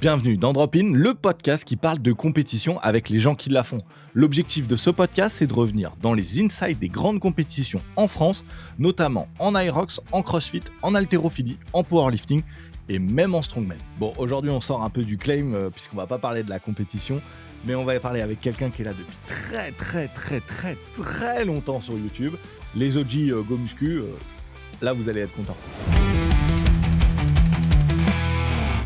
Bienvenue dans Drop In, le podcast qui parle de compétition avec les gens qui la font. L'objectif de ce podcast, c'est de revenir dans les insides des grandes compétitions en France, notamment en Aerox, en CrossFit, en haltérophilie, en powerlifting et même en strongman. Bon, aujourd'hui, on sort un peu du claim puisqu'on va pas parler de la compétition, mais on va parler avec quelqu'un qui est là depuis très longtemps sur YouTube. Les OG Go Muscu, là, vous allez être contents.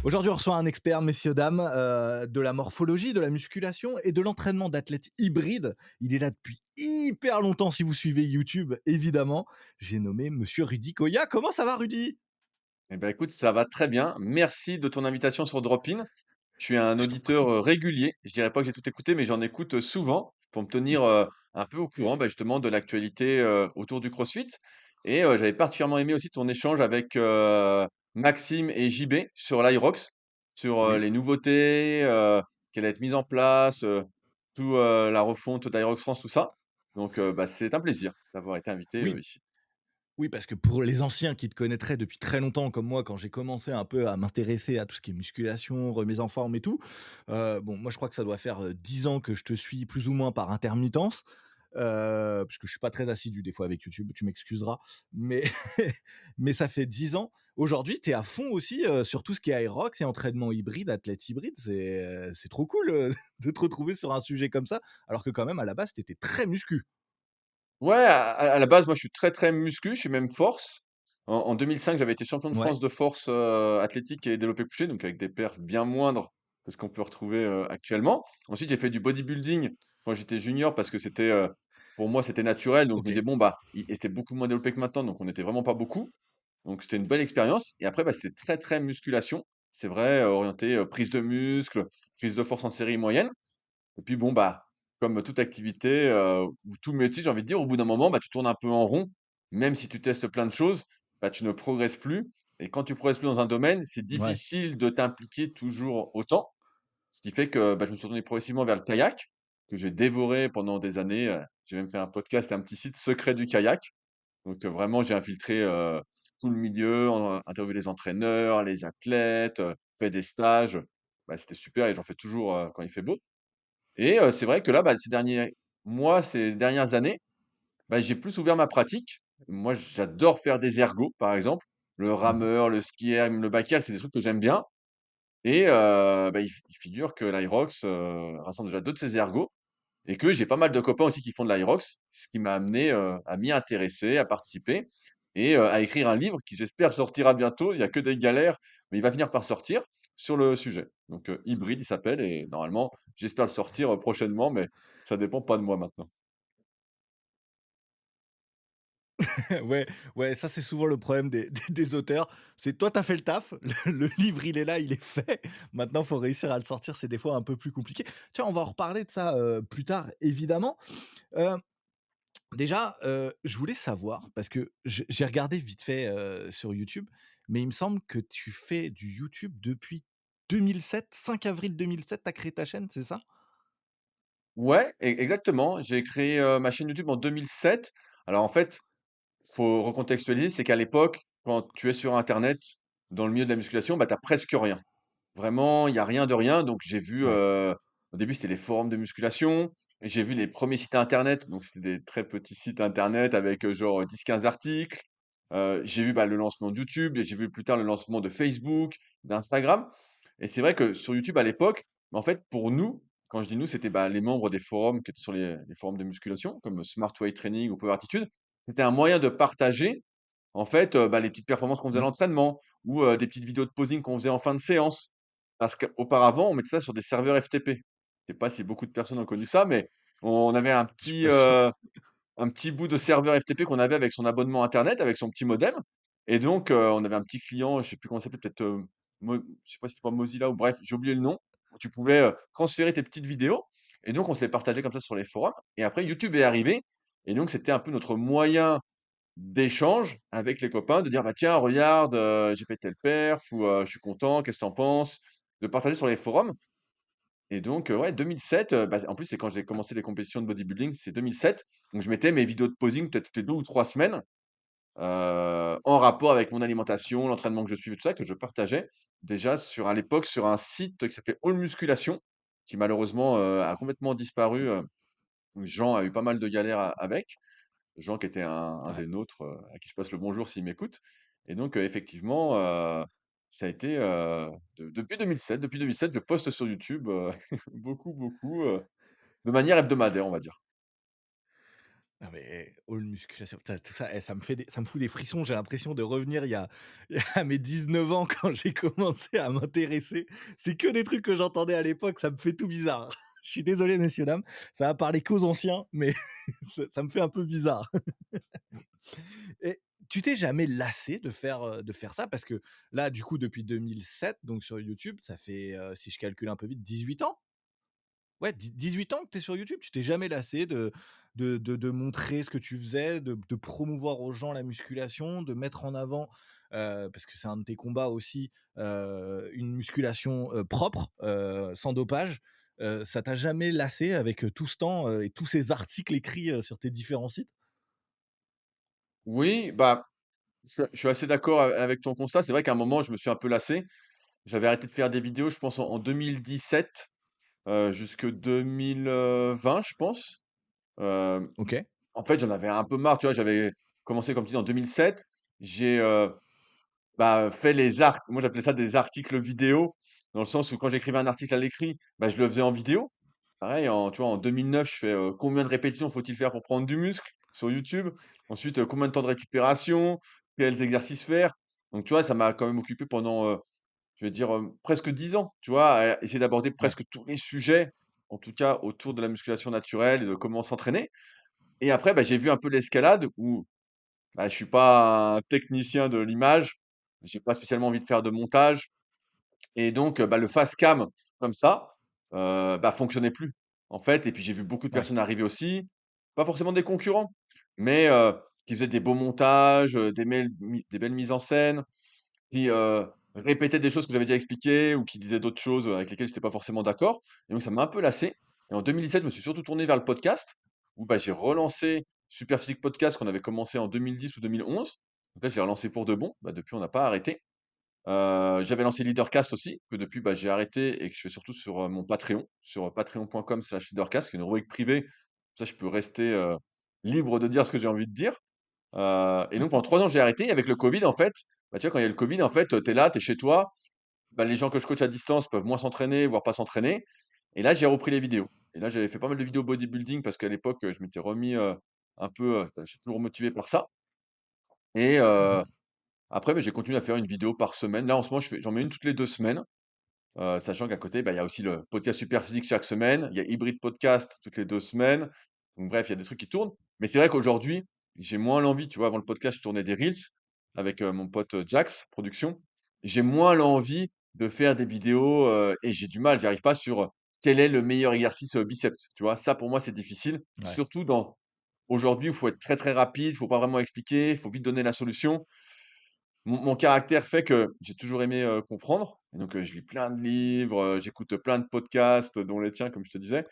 Aujourd'hui, on reçoit un expert, messieurs, dames, de la morphologie, de la musculation et de l'entraînement d'athlètes hybrides. Il est là depuis hyper longtemps, si vous suivez YouTube, évidemment. J'ai nommé Monsieur Rudy Koya. Comment ça va, Rudy? Eh ben, écoute, ça va très bien. Merci de ton invitation sur Drop-in. Je suis un Je t'en auditeur, prie. régulier. Je dirais pas que j'ai tout écouté, mais j'en écoute, souvent pour me tenir, un peu au courant, bah, justement de l'actualité, autour du CrossFit et j'avais particulièrement aimé aussi ton échange avec, Maxime et JB sur l'Hyrox, sur, Oui, les nouveautés, qui allaient être mises en place, la refonte d'Hyrox France, tout ça. Donc, bah, c'est un plaisir d'avoir été invité, oui, ici. oui, parce que pour les anciens qui te connaîtraient depuis très longtemps, comme moi, quand j'ai commencé un peu à m'intéresser à tout ce qui est musculation, remise en forme et tout, bon, moi, je crois que ça doit faire 10 ans que je te suis plus ou moins par intermittence. Parce que je suis pas très assidu des fois avec YouTube, tu m'excuseras, mais mais ça fait 10 ans. Aujourd'hui, tu es à fond aussi, sur tout ce qui est aerox et entraînement hybride, athlète hybride. C'est trop cool, de te retrouver sur un sujet comme ça, alors que quand même à la base, tu étais très muscu. Ouais, à la base, moi, je suis très muscu, je suis même force. En 2005, j'avais été champion de Ouais, France de force, athlétique et développé couché, donc avec des perfs bien moindres que ce qu'on peut retrouver, actuellement. Ensuite, j'ai fait du bodybuilding quand j'étais junior parce que c'était, pour moi, c'était naturel, donc je me disais: OK. «Bon, bah, i» et c'était beaucoup moins développé que maintenant, donc on n'était vraiment pas beaucoup. Donc c'était une belle expérience et après, bah, c'était très musculation. C'est vrai, orienté, prise de muscle, prise de force en série moyenne. Et puis bon, bah, comme toute activité, ou tout métier, j'ai envie de dire, au bout d'un moment, bah, tu tournes un peu en rond. Même si tu testes plein de choses, bah, tu ne progresses plus et quand tu progresses plus dans un domaine, c'est Ouais. difficile de t'impliquer toujours autant. Ce qui fait que, bah, je me suis tourné progressivement vers le kayak, que j'ai dévoré pendant des années, j'ai même fait un podcast et un petit site secret du kayak. Donc, vraiment, j'ai infiltré, tout le milieu, interviewé les entraîneurs, les athlètes, fait des stages. Bah, c'était super et j'en fais toujours, quand il fait beau. Et c'est vrai que là, bah, ces derniers mois, ces dernières années, bah, j'ai plus ouvert ma pratique. Moi, j'adore faire des ergos, par exemple. Le Mmh. rameur, le skier, même le bike c'est des trucs que j'aime bien et bah, il figure que l'Hyrox, rassemble déjà 2 de ces ergos et que j'ai pas mal de copains aussi qui font de l'Hyrox, ce qui m'a amené, à m'y intéresser, à participer et à écrire un livre qui j'espère sortira bientôt. Il y a que des galères, mais il va finir par sortir sur le sujet. Donc, Hybride, il s'appelle et normalement, j'espère le sortir, prochainement, mais ça dépend pas de moi maintenant. Ouais, ouais, ça, c'est souvent le problème des auteurs. C'est toi, tu as fait le taf, le livre, il est là, il est fait. Maintenant, faut réussir à le sortir, c'est des fois un peu plus compliqué. Tiens, on va en reparler de ça, plus tard, évidemment. Heu, déjà, je voulais savoir parce que j'ai regardé vite fait, sur YouTube, mais il me semble que tu fais du YouTube depuis 2007, 5 avril 2007, tu as créé ta chaîne, c'est ça? Ouais, exactement. J'ai créé, ma chaîne YouTube en 2007. Alors en fait, faut recontextualiser, c'est qu'à l'époque, quand tu es sur internet, dans le milieu de la musculation, bah, tu as presque rien. Vraiment, il y a rien de rien, donc j'ai vu, Ouais. au début, c'était les forums de musculation et j'ai vu les premiers sites internet, donc c'était des très petits sites internet avec, genre, 10-15 articles. J'ai vu, bah, le lancement de YouTube et j'ai vu plus tard le lancement de Facebook, d'Instagram et c'est vrai que sur YouTube à l'époque, bah, en fait, pour nous, quand je dis nous, c'était, bah, les membres des forums qui étaient sur les forums de musculation comme, Smart Weight Training ou Power Attitude. C'était un moyen de partager, en fait, bah, les petites performances qu'on faisait à Mmh. l'entraînement ou, des petites vidéos de posing qu'on faisait en fin de séance. Parce qu'auparavant, on mettait ça sur des serveurs FTP. Je sais pas si beaucoup de personnes ont connu ça, mais on avait Je suis pas sûr. un petit bout de serveur FTP qu'on avait avec son abonnement internet, avec son petit modem et donc on avait un petit client, je sais plus comment ça s'appelait, peut-être, Mo je sais pas si c'était pas Mozilla ou bref, j'ai oublié le nom, où tu pouvais, transférer tes petites vidéos et donc on se les partageait comme ça sur les forums et après YouTube est arrivé et donc c'était un peu notre moyen d'échange avec les copains, de dire: «Bah, tiens, regarde, j'ai fait telle perf» ou «Je suis content, qu'est-ce que tu en penses?» de partager sur les forums et donc ouais, 2007, bah, en plus, c'est quand j'ai commencé les compétitions de bodybuilding, c'est 2007, donc je mettais mes vidéos de posing peut-être toutes les 2 ou 3 semaines en rapport avec mon alimentation, l'entraînement que je suivais, tout ça, que je partageais déjà sur à l'époque sur un site qui s'appelait All Musculation, qui malheureusement, a complètement disparu, Jean a eu pas mal de galères avec. Jean qui était un Ouais. des nôtres, à qui je passe le bonjour s'il m'écoute et donc effectivement, ça a été, depuis 2007, je poste sur YouTube, beaucoup, beaucoup, de manière hebdomadaire, on va dire. Non mais all musculation, tu tout ça, ça me fout des frissons. J'ai l'impression de revenir il y a à mes 19 ans quand j'ai commencé à m'intéresser. C'est que des trucs que j'entendais à l'époque, ça me fait tout bizarre. Je suis désolé messieurs, dames, ça va parler qu'aux anciens, mais ça me fait un peu bizarre. Et tu t'es jamais lassé de faire ça? Parce que là, du coup, depuis 2007, donc sur YouTube, ça fait, si je calcule un peu vite, 18 ans? Ouais, 18 ans que tu es sur YouTube, tu t'es jamais lassé de montrer ce que tu faisais, de promouvoir aux gens la musculation, de mettre en avant, parce que c'est un de tes combats aussi, une musculation, propre, sans dopage. Ça t'a jamais lassé avec, tout ce temps, et tous ces articles écrits, sur tes différents sites? Oui, bah, je suis assez d'accord avec ton constat. C'est vrai qu'à un moment, je me suis un peu lassé. J'avais arrêté de faire des vidéos, je pense en 2017, jusque 2020, je pense. Hem, OK. En fait, j'en avais un peu marre, tu vois? J'avais commencé, comme tu dis, en 2007. J'ai, bah, fait les art moi j'appelais ça des articles vidéo, dans le sens où quand j'écrivais un article à l'écrit, bah, je le faisais en vidéo. Pareil, tu vois, en 2009, je fais, combien de répétitions faut-il faire pour prendre du muscle? Sur YouTube. Ensuite, combien de temps de récupération? Quels exercices faire? Donc tu vois, ça m'a quand même occupé pendant, je vais dire, presque 10 ans, tu vois? À essayer d'aborder Ouais, presque tous les sujets, en tout cas autour de la musculation naturelle et de comment s'entraîner. Et après, bah, j'ai vu un peu l'escalade où, bah, je suis pas un technicien de l'image, j'ai pas spécialement envie de faire de montage et donc bah, le face cam comme ça, bah, fonctionnait plus, en fait et puis j'ai vu beaucoup de ouais, personnes arriver aussi, pas forcément des concurrents, mais qui faisaient des beaux montages, des belles mises en scène, qui, répétaient des choses que j'avais déjà expliquées ou qui disaient d'autres choses, avec lesquelles j'étais pas forcément d'accord et donc ça m'a un peu lassé et en 2017, je me suis surtout tourné vers le podcast où, bah, j'ai relancé Superphysique Podcast qu'on avait commencé en 2010 ou 2011. Donc là, j'ai relancé pour de bon, bah, depuis on n'a pas arrêté. J'avais lancé Leadercast aussi, que depuis, bah, j'ai arrêté et que je fais surtout sur, mon Patreon, sur, patreon.com/leadercast, qui est une rubrique privée. Ça, je peux rester, libre de dire ce que j'ai envie de dire. Et donc pendant 3 ans, j'ai arrêté et avec le covid, en fait, bah, tu vois, quand il y a le covid, en fait, tu es là, tu es chez toi, bah, les gens que je coach à distance peuvent moins s'entraîner, voire pas s'entraîner et là, j'ai repris les vidéos et là, j'avais fait pas mal de vidéos bodybuilding parce qu'à l'époque, je m'étais remis, un peu, j'étais toujours motivé par ça et mmh après, beh, j'ai continué à faire une vidéo par semaine. Là, en ce moment, j'en mets une toutes les 2 semaines, sachant qu'à côté, bah, il y a aussi le podcast Super Physique chaque semaine, il y a Hybrid Podcast toutes les 2 semaines. Donc bref, il y a des trucs qui tournent. Mais c'est vrai qu'aujourd'hui, j'ai moins l'envie, tu vois? Avant le podcast, je tournais des reels avec, mon pote, Jax Production. J'ai moins l'envie de faire des vidéos, et j'ai du mal, j'arrive pas sur, quel est le meilleur exercice, biceps, tu vois? Ça, pour moi, c'est difficile, ouais. surtout dans aujourd'hui, où il faut être très, très rapide, il faut pas vraiment expliquer, il faut vite donner la solution. Mon caractère fait que j'ai toujours aimé, comprendre et donc je lis plein de livres, j'écoute plein de podcasts, dont les tiens, comme je te disais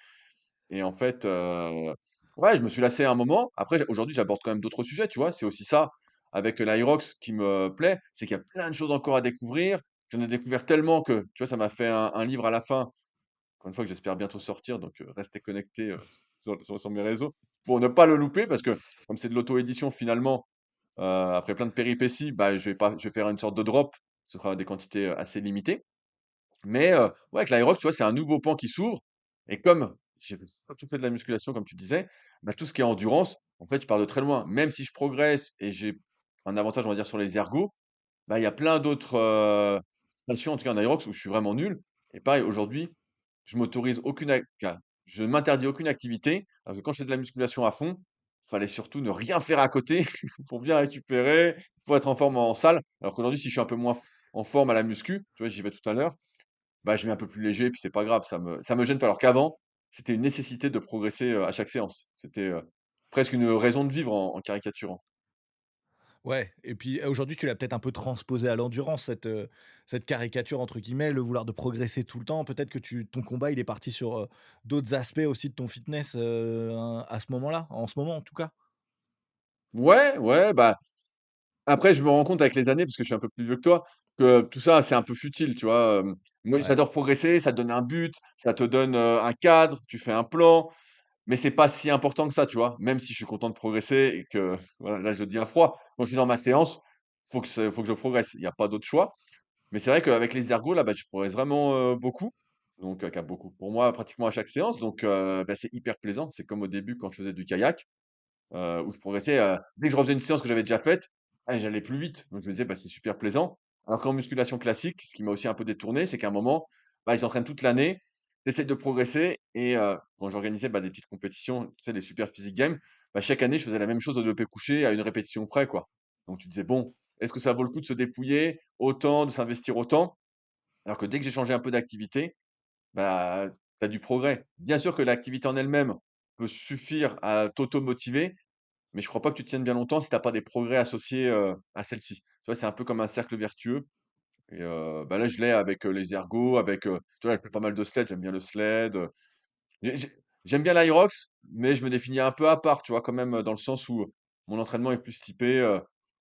et en fait, ouais, je me suis lassé à un moment. Après, aujourd'hui, j'aborde quand même d'autres sujets, tu vois? C'est aussi ça, avec l'Aerox qui me plaît, c'est qu'il y a plein de choses encore à découvrir. J'en ai découvert tellement que, tu vois, ça m'a fait un livre à la fin, encore une fois, que j'espère bientôt sortir, donc restez connectés, sur mes réseaux pour ne pas le louper parce que comme c'est de l'auto-édition finalement, après plein de péripéties, bah, je vais faire une sorte de drop. Ce sera des quantités, assez limitées. Mais, ouais, avec l'Aerox, tu vois, c'est un nouveau pan qui s'ouvre et comme j'ai surtout fait de la musculation comme tu disais, bah, tout ce qui est endurance, en fait, je pars de très loin. Même si je progresse et j'ai un avantage, on va dire, sur les ergos, bah, il y a plein d'autres, stations, en tout cas en aérox, où je suis vraiment nul et pareil, aujourd'hui, je m'autorise aucune ac enfin, je m'interdis aucune activité, alors que quand je fais de la musculation à fond, fallait surtout ne rien faire à côté pour bien récupérer, pour être en forme en salle. Alors qu'aujourd'hui, si je suis un peu moins en forme à la muscu, tu vois, j'y vais tout à l'heure, bah, je mets un peu plus léger, puis c'est pas grave, ça me gêne pas. Alors qu'avant, c'était une nécessité de progresser, à chaque séance. C'était, presque une raison de vivre en caricaturant. Ouais et puis, aujourd'hui, tu l'as peut-être un peu transposé à l'endurance, cette «caricature» entre guillemets, le vouloir de progresser tout le temps. Peut-être que ton combat, il est parti sur, d'autres aspects aussi de ton fitness, à ce moment-là, en ce moment en tout cas? Ouais, ouais, bah Après, je me rends compte avec les années, parce que je suis un peu plus vieux que toi, que tout ça, c'est un peu futile, tu vois? Moi, Ouais. j'adore progresser, ça te donne un but, ça te donne, un cadre, tu fais un plan, mais c'est pas si important que ça, tu vois? Même si je suis content de progresser et que voilà, là, je le dis à froid, quand je suis dans ma séance, faut que je progresse. Il y a pas d'autre choix. Mais c'est vrai qu'avec les ergos, là, bah, je progresse vraiment, beaucoup. Donc, enfin beaucoup, pour moi, pratiquement à chaque séance. Donc, bah, c'est hyper plaisant. C'est comme au début quand je faisais du kayak. Où je progressais, dès que je refaisais une séance que j'avais déjà faite, ah j'allais plus vite. Donc je me disais: «Bah, c'est super plaisant». Alors qu'en musculation classique, ce qui m'a aussi un peu détourné, c'est qu'à un moment, bah, ils s'entraînent toute l'année, tu essaies de progresser et quand j'organisais, bah, des petites compétitions, tu sais, les Super Physique Games, bah, chaque année, je faisais la même chose au développé couché à une répétition près, quoi. Donc tu disais: «Bon, est-ce que ça vaut le coup de se dépouiller autant, de s'investir autant?» Alors que dès que j'ai changé un peu d'activité, bah, tu as du progrès. Bien sûr que l'activité en elle-même peut suffire à t'auto-motiver, mais je crois pas que tu tiennes bien longtemps si tu as pas des progrès associés, à celle-ci. Tu vois, c'est un peu comme un cercle vertueux et bah, là, je l'ai avec, les ergos, avec, tu vois, je fais pas mal de sled, j'aime bien le sled, j'aime bien l'Aerox, mais je me définis un peu à part, tu vois? Quand même, dans le sens où mon entraînement est plus typé,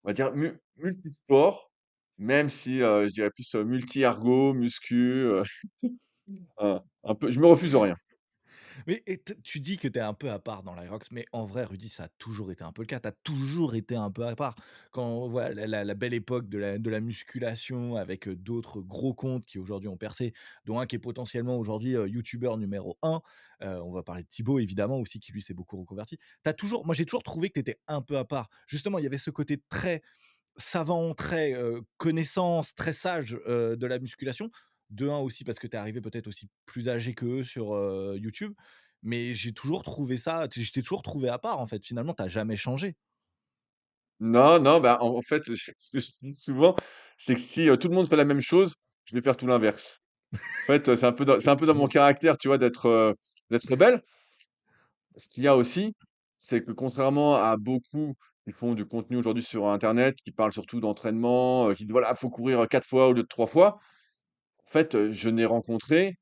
on va dire multisport, même si, je dirais plus, multi-ergo, muscu, un peu je me refuse rien. Mais et tu dis que tu es un peu à part dans l'Aerox, mais en vrai, Rudy, ça a toujours été un peu le cas. Tu as toujours été un peu à part. Quand voilà la belle époque de la musculation avec, d'autres gros comptes qui aujourd'hui ont percé, dont un qui est potentiellement aujourd'hui, youtubeur numéro un. On va parler de Thibaut évidemment aussi qui lui s'est beaucoup reconverti. Moi j'ai toujours trouvé que tu étais un peu à part. Justement, il y avait ce côté très savant, très, connaissance, très sage, de la musculation. De un aussi parce que tu es arrivé peut-être aussi plus âgé qu'eux sur, YouTube. Mais j'ai toujours trouvé ça je t'ai toujours trouvé à part en fait, finalement tu as jamais changé. Non, non, bah, en fait, ce que je dis souvent, c'est que si, tout le monde fait la même chose, je vais faire tout l'inverse. En fait, c'est un peu dans mon Totalement. caractère, tu vois, d'être rebelle. Ce qu'il y a aussi, c'est que contrairement à beaucoup qui font du contenu aujourd'hui sur internet, qui parlent surtout d'entraînement, qui disent: «Voilà, faut courir, 4 fois au lieu de 3 fois». En fait, je n'ai rencontré,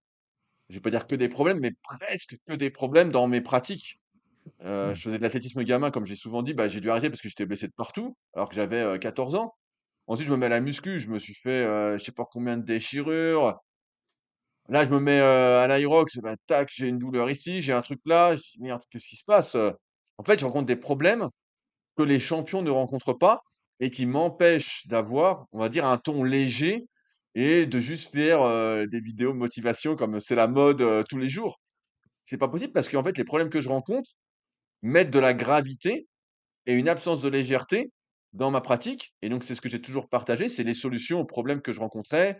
je vais pas dire que des problèmes, mais presque que des problèmes dans mes pratiques. Mmh. Je faisais de l'athlétisme gamin, comme j'ai souvent dit, bah, j'ai dû arrêter parce que j'étais blessé de partout, alors que j'avais, 14 ans. Ensuite, je me mets à la muscu, je me suis fait, je sais pas combien de déchirures. Là, je me mets, à l'Aerox, bah, tac, j'ai une douleur ici, j'ai un truc là, je dis: «Merde, qu'est-ce qui se passe?» En fait, je rencontre des problèmes que les champions ne rencontrent pas et qui m'empêchent d'avoir, on va dire, un ton léger et de juste faire, des vidéos de motivation comme c'est la mode, tous les jours. C'est pas possible parce qu'en fait, les problèmes que je rencontre mettent de la gravité et une absence de légèreté dans ma pratique et donc c'est ce que j'ai toujours partagé, c'est les solutions aux problèmes que je rencontrais,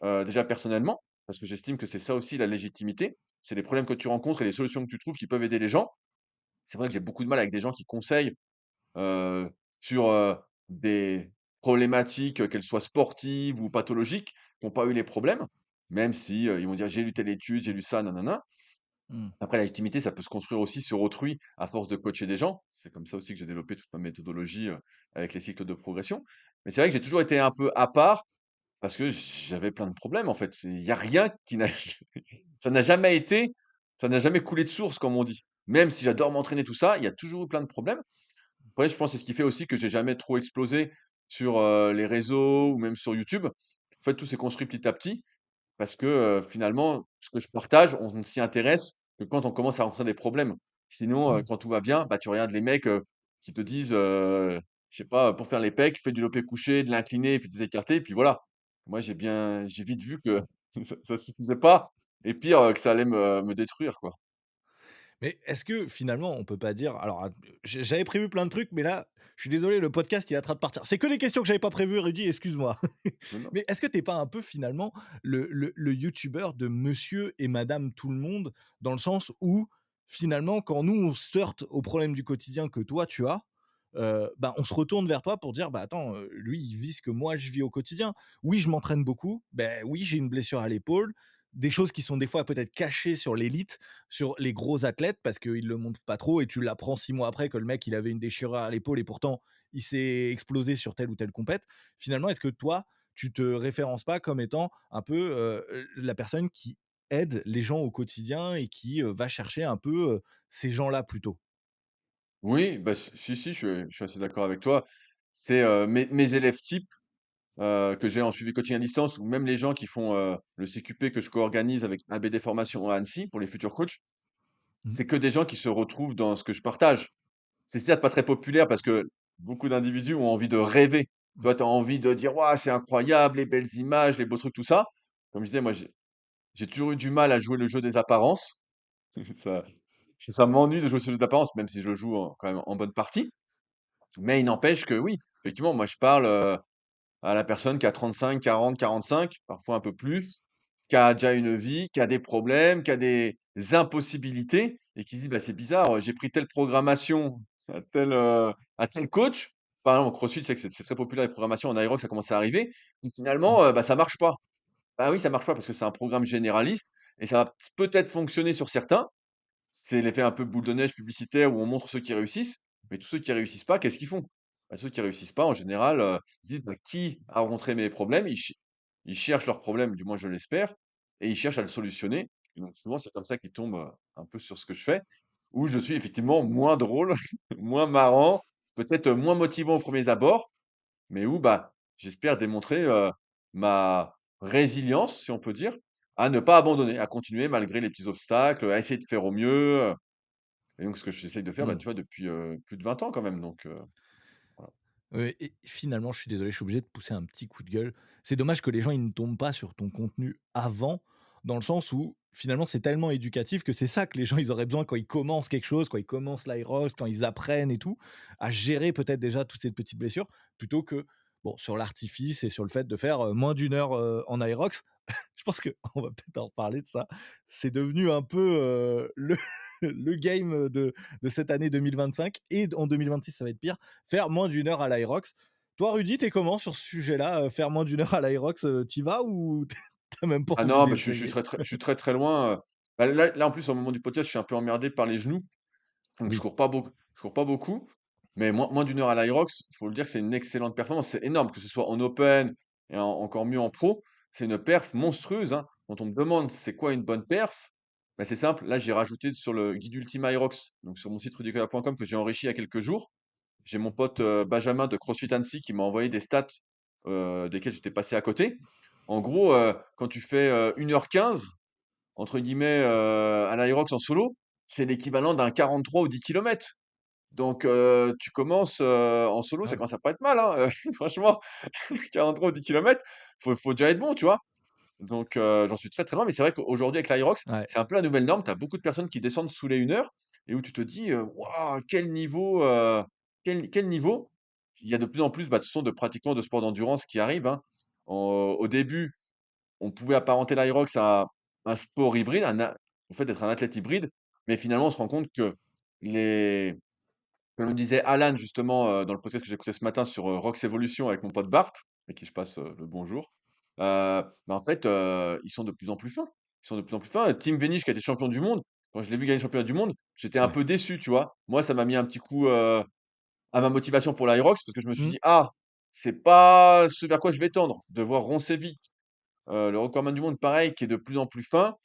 déjà personnellement, parce que j'estime que c'est ça aussi la légitimité. C'est les problèmes que tu rencontres et les solutions que tu trouves qui peuvent aider les gens. C'est vrai que j'ai beaucoup de mal avec des gens qui conseillent, heu, sur, des problématiques, qu'elles soient sportives ou pathologiques, qui ont pas eu les problèmes, même si, ils vont dire: «J'ai lu telle étude, j'ai lu ça, nanana». Mmh. Après la légitimité, ça peut se construire aussi sur autrui à force de coacher des gens. C'est comme ça aussi que j'ai développé toute ma méthodologie, avec les cycles de progression. Mais c'est vrai que j'ai toujours été un peu à part parce que j'avais plein de problèmes en fait. Il y a rien qui n'a ça n'a jamais été ça n'a jamais coulé de source comme on dit. Même si j'adore m'entraîner tout ça, il y a toujours eu plein de problèmes. Après je pense que c'est ce qui fait aussi que j'ai jamais trop explosé sur, les réseaux ou même sur YouTube. En fait, tout s'est construit petit à petit parce que, finalement, ce que je partage, on ne s'y intéresse que quand on commence à rencontrer des problèmes. Sinon, Mmh. quand tout va bien, bah, tu regardes les mecs, qui te disent, je sais pas, pour faire les pecs, fais du lopé couché, de l'incliné, puis des écartés, puis voilà. Moi, j'ai vite vu que ça suffisait pas et pire, que ça allait me détruire, quoi. Mais est-ce que finalement on peut pas dire alors j'avais prévu plein de trucs, mais là, je suis désolé, le podcast il est en train de partir. C'est que des questions que j'avais pas prévues, Rudy, excuse-moi. Non, non. Mais est-ce que tu es pas un peu finalement le youtubeur de monsieur et madame tout le monde? Dans le sens où, finalement, quand nous on se heurte aux problèmes du quotidien que toi tu as, bah, on se retourne vers toi pour dire: «Bah, attends, lui il vit ce que moi je vis au quotidien. Oui, je m'entraîne beaucoup, ben oui, j'ai une blessure à l'épaule». Des choses qui sont des fois peut-être cachées sur l'élite, sur les gros athlètes parce qu'ils le montrent pas trop et tu l'apprends 6 mois après que le mec il avait une déchirure à l'épaule et pourtant il s'est explosé sur telle ou telle compète. Finalement, est-ce que toi, tu te références pas comme étant un peu, la personne qui aide les gens au quotidien et qui, va chercher un peu, ces gens-là plutôt? Oui, bah, si, si, je suis assez d'accord avec toi. c'est, mes élèves types, que j'ai en suivi coaching à distance ou même les gens qui font, le CQP que je co-organise avec ABD Formation à Annecy pour les futurs coachs. Mmh. C'est que des gens qui se retrouvent dans ce que je partage. C'est certes pas très populaire parce que beaucoup d'individus ont envie de rêver. Tu vois, tu as envie de dire: «Waouh, c'est incroyable, les belles images, les beaux trucs», tout ça. Comme je disais, moi, j'ai toujours eu du mal à jouer le jeu des apparences. Ça ça m'ennuie de jouer ce jeu d'apparence, même si je le joue quand même en bonne partie. Mais il n'empêche que oui, effectivement, moi, je parle, à la personne qui a 35, 40, 45, parfois un peu plus, qui a déjà une vie, qui a des problèmes, qui a des impossibilités et qui se dit: «Bah, c'est bizarre, j'ai pris telle programmation à tel coach». Par exemple, au CrossFit, c'est que c'est très populaire les programmations, en aérobic, ça commence à arriver. Puis Mmh. finalement, bah, ça marche pas. Bah oui, ça marche pas parce que c'est un programme généraliste et ça va peut-être fonctionner sur certains. C'est l'effet un peu boule de neige publicitaire où on montre ceux qui réussissent, mais tous ceux qui réussissent pas, qu'est-ce qu'ils font? Bah, ceux qui réussissent pas en général, ils se disent: «Bah, qui a rencontré mes problèmes?» Ils cherchent leurs problèmes, du moins je l'espère, et ils cherchent à le solutionner. Et donc souvent, c'est comme ça qu'ils tombent, un peu sur ce que je fais, où je suis effectivement moins drôle, moins marrant, peut-être, moins motivant aux premiers abords, mais où, bah, j'espère démontrer, ma résilience, si on peut dire, à ne pas abandonner, à continuer malgré les petits obstacles, à essayer de faire au mieux, et donc ce que j'essaye de faire, bah, Mmh. tu vois, depuis, plus de 20 ans quand même, donc voilà. Et finalement, je suis désolé, je suis obligé de pousser un petit coup de gueule. C'est dommage que les gens, ils ne tombent pas sur ton contenu avant, dans le sens où, finalement, c'est tellement éducatif que c'est ça que les gens, ils auraient besoin quand ils commencent quelque chose, quand ils commencent l'Aerox, quand ils apprennent et tout, à gérer peut-être déjà toutes ces petites blessures, plutôt que, bon, sur l'artifice et sur le fait de faire, moins d'une heure, en Aerox. Je pense qu'on va peut-être en reparler de ça. C'est devenu un peu, le le game, de cette année 2025 et en 2026, ça va être pire, faire moins d'une heure à l'Aerox. Toi, Rudy, tu comment sur ce sujet-là, faire moins d'une heure à l'Aerox, tu vas ou tu même pas Ah envie non, bah, je suis d'essayer? très, très je suis très, très loin, bah, là, en plus, au moment du podcast, je suis un peu emmerdé par les genoux, donc Oui, je cours pas beaucoup, mais moins d'1 heure à l'Aerox, il faut le dire que c'est une excellente performance. C'est énorme, que ce soit en open et encore mieux en pro. C'est une perf monstrueuse, hein. Quand on me demande: «C'est quoi une bonne perf?» Bah, c'est simple, là, j'ai rajouté sur le guide ultime Aerox, donc sur mon site rudicoya.com que j'ai enrichi il y a quelques jours. J'ai mon pote, Benjamin de CrossFit Annecy qui m'a envoyé des stats, desquelles j'étais passé à côté. En gros, quand tu fais, 1 heure 15 entre guillemets, à l'Aerox en solo, c'est l'équivalent d'un 43 ou 10 kilomètres. Donc tu commences, en solo, ah ça ouais. commence à pas être mal, hein, franchement 43 ou 10 kilomètres, faut déjà être bon, tu vois? Donc j'en suis très, très loin, mais c'est vrai qu'aujourd'hui avec l'Aerox, Ouais. c'est un peu la nouvelle norme. Tu as beaucoup de personnes qui descendent sous les 1 heure et où tu te dis, «Waouh, quel niveau, quel niveau!» Il y a de plus en plus, bah, ce sont de pratiquants de sport d'endurance qui arrivent, hein. Au début, on pouvait apparenter l'Aerox à un sport hybride, un a au fait d'être un athlète hybride, mais finalement, on se rend compte que les comme le disait Alan justement, dans le podcast que j'ai écouté ce matin sur, Rox Evolution avec mon pote Bart, à qui je passe, le bonjour. Bah, en fait, ils sont de plus en plus fins. Ils sont de plus en plus fins. Tim Véniche qui a été champion du monde, quand je l'ai vu gagner le championnat du monde, j'étais un Ouais. peu déçu, tu vois? Moi, ça m'a mis un petit coup, à ma motivation pour l'Aerox parce que je me suis Mmh. dit: «Ah, c'est pas ce vers quoi je vais tendre». De voir Roncevic, le recordman du monde pareil, qui est de plus en plus fin,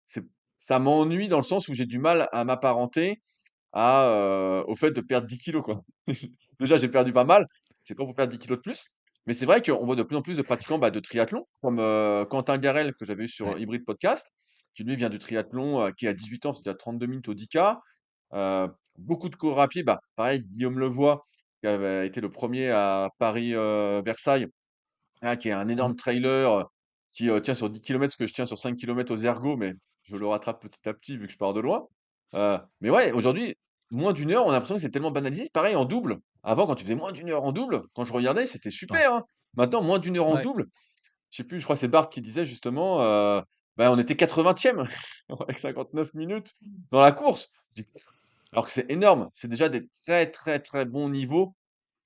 c'est ça m'ennuie dans le sens où j'ai du mal à m'apparenter au fait de perdre 10 kilos quoi. Déjà, j'ai perdu pas mal, c'est pas pour perdre 10 kilos de plus, mais c'est vrai qu'on voit de plus en plus de pratiquants, bah, de triathlon comme, Quentin Garel que j'avais eu sur Ouais. Hybrid Podcast, qui lui vient du triathlon, qui a 18 ans, faisait déjà 32 minutes au 10K. Beaucoup de coureurs à pied, bah, pareil Guillaume Levoy, qui avait été le premier à Paris, Versailles, qui est un Mmh. énorme trailer, qui, tient sur 10 kilomètres ce que je tiens sur 5 kilomètres aux ergots, mais je le rattrape petit à petit vu que je pars de loin. Mais ouais, aujourd'hui, moins d'une heure, on a l'impression que c'est tellement banalisé. Pareil en double. Avant, quand tu faisais moins d'une heure en double, quand je regardais, c'était Ouais. super, hein. Maintenant, moins d'une heure en Ouais. double, je sais plus, je crois que c'est Bart qui disait justement, bah, on était 80e avec 59 minutes dans la course. Je dis alors que c'est énorme, c'est déjà des très, très, très bons niveaux,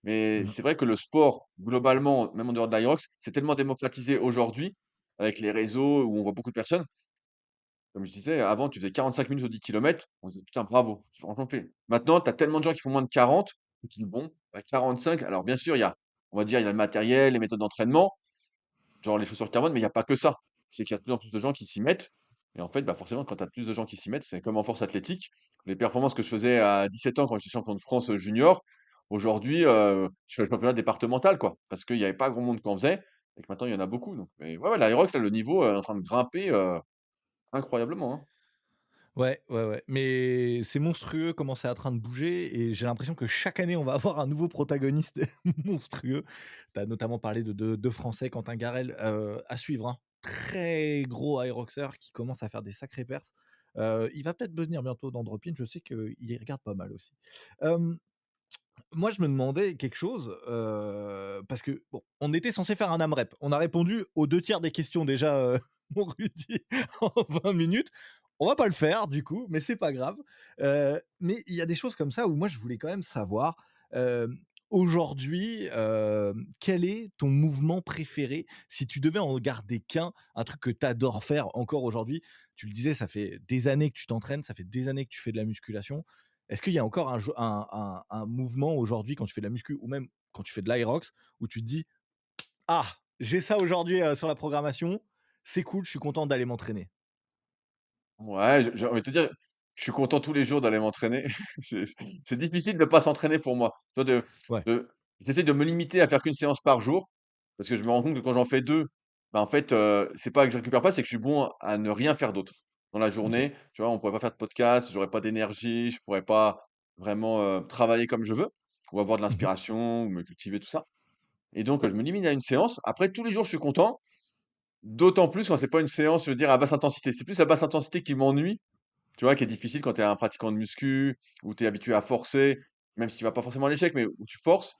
mais Mmh. c'est vrai que le sport, globalement, même en dehors de l'Aerox, c'est tellement démocratisé aujourd'hui, avec les réseaux où on voit beaucoup de personnes. Comme je disais, avant, tu faisais 45 minutes au 10 kilomètres, on se disait: «Putain, bravo, franchement fait». Maintenant, tu as tellement de gens qui font moins de 40, tu te dis: «Bon, bah, 45». Alors bien sûr, il y a, on va dire, il y a le matériel, les méthodes d'entraînement, genre les chaussures carbone, mais il y a pas que ça. C'est qu'il y a de plus en plus de gens qui s'y mettent et en fait, bah, forcément, quand tu as plus de gens qui s'y mettent, c'est comme en force athlétique. Les performances que je faisais à 17 ans quand j'étais champion de France, junior, Aujourd'hui, je fais le championnat départemental, quoi, parce qu'il y avait pas grand monde qui en faisait et que maintenant il y en a beaucoup donc mais ouais, ouais, l'Aerox là, le niveau, est en train de grimper, incroyablement, hein. Ouais, ouais, ouais, mais c'est monstrueux comment c'est en train de bouger et j'ai l'impression que chaque année, on va avoir un nouveau protagoniste monstrueux. Tu as notamment parlé de 2 Français, Quentin Garel, à suivre, hein. Très gros aéroxeur qui commence à faire des sacrées perfs. Il va peut-être venir bientôt dans Drop In, je sais qu'il y regarde pas mal aussi. Hem Moi, je me demandais quelque chose, parce que bon, on était censé faire un AMREP. On a répondu aux 2 tiers des questions déjà, mon Rudy, en 20 minutes. On va pas le faire du coup, mais c'est pas grave. Mais il y a des choses comme ça où moi je voulais quand même savoir, aujourd'hui, quel est ton mouvement préféré? Si tu devais en garder qu'un, un truc que tu adores faire encore aujourd'hui. Tu le disais, ça fait des années que tu t'entraînes, ça fait des années que tu fais de la musculation. Est-ce qu'il y a encore un mouvement aujourd'hui quand tu fais de la muscu ou même quand tu fais de l'aerox où tu te dis: «Ah, j'ai ça aujourd'hui, sur la programmation, c'est cool, je suis content d'aller m'entraîner». Ouais, je j'ai envie de te dire, je suis content tous les jours d'aller m'entraîner. C'est c'est difficile de pas s'entraîner pour moi. Tu vois, Ouais. de j'essaie de me limiter à faire qu'une séance par jour, parce que je me rends compte que quand j'en fais 2, bah, en fait, c'est pas que je récupère pas, c'est que je suis bon à ne rien faire d'autre. Dans la OK. journée, tu vois, on pourrait pas faire de podcast, j'aurais pas d'énergie, je pourrais pas vraiment, travailler comme je veux ou avoir de Mmh. l'inspiration ou me cultiver, tout ça et donc, je me limite à une séance. Après tous les jours, je suis content, d'autant plus quand c'est pas une séance, je veux dire, à basse intensité. C'est plus la basse intensité qui m'ennuie, tu vois, qui est difficile quand tu es un pratiquant de muscu, où tu es habitué à forcer, même si tu vas pas forcément à l'échec, mais où tu forces.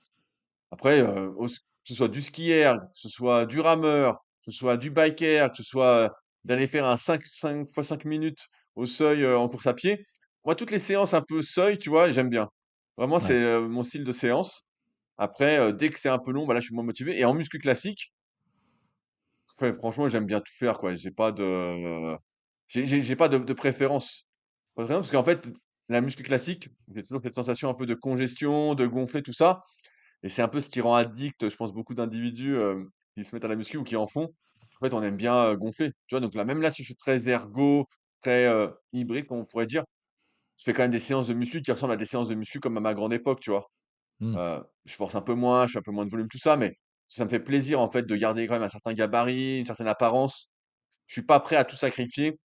Après, que ce soit du ski erg, que ce soit du rameur, que ce soit du bike air, que ce soit, d'aller faire un 5 fois 5 minutes au seuil, en course à pied. Moi, toutes les séances un peu seuil, tu vois, j'aime bien. Vraiment, c'est, Ouais, mon style de séance. Après, dès que c'est un peu long, bah, là, je suis moins motivé et en muscu classique, ouais, franchement, j'aime bien tout faire, quoi. J'ai pas de préférence. Pas vraiment, parce qu'en fait, la muscu classique, j'ai toujours cette sensation un peu de congestion, de gonfler, tout ça et c'est un peu ce qui rend addict, je pense, beaucoup d'individus, qui se mettent à la muscu ou qui en font. En fait, on aime bien, gonfler, tu vois? Donc là, même là, si je suis très ergo, très, hybride, comme on pourrait dire, je fais quand même des séances de muscu qui ressemblent à des séances de muscu comme à ma grande époque, tu vois? mmh, Je force un peu moins, je fais un peu moins de volume, tout ça, mais ça me fait plaisir, en fait, de garder quand même un certain gabarit, une certaine apparence. Je suis pas prêt à tout sacrifier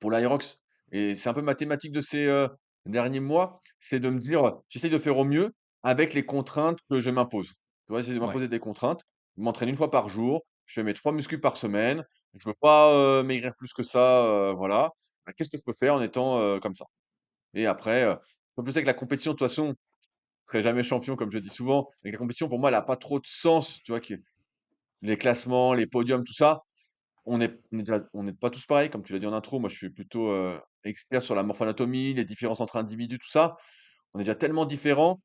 pour l'Aerox et c'est un peu ma thématique de ces, derniers mois, c'est de me dire, j'essaye de faire au mieux avec les contraintes que je m'impose. Tu vois? J'essaie de ouais. m'imposer des contraintes. Je m'entraîne une fois par jour, je fais mes 3 muscles par semaine, je veux pas, maigrir plus que ça, voilà. Bah, qu'est-ce que je peux faire en étant, comme ça? Et après, comme je sais que la compétition de toute façon, je serai jamais champion comme je dis souvent et que la compétition pour moi elle a pas trop de sens, tu vois? Les classements, les podiums, tout ça, on n'est pas tous pareils, comme tu l'as dit en intro. Moi, je suis plutôt, expert sur la morpho-anatomie, les différences entre individus, tout ça. On est déjà tellement différents,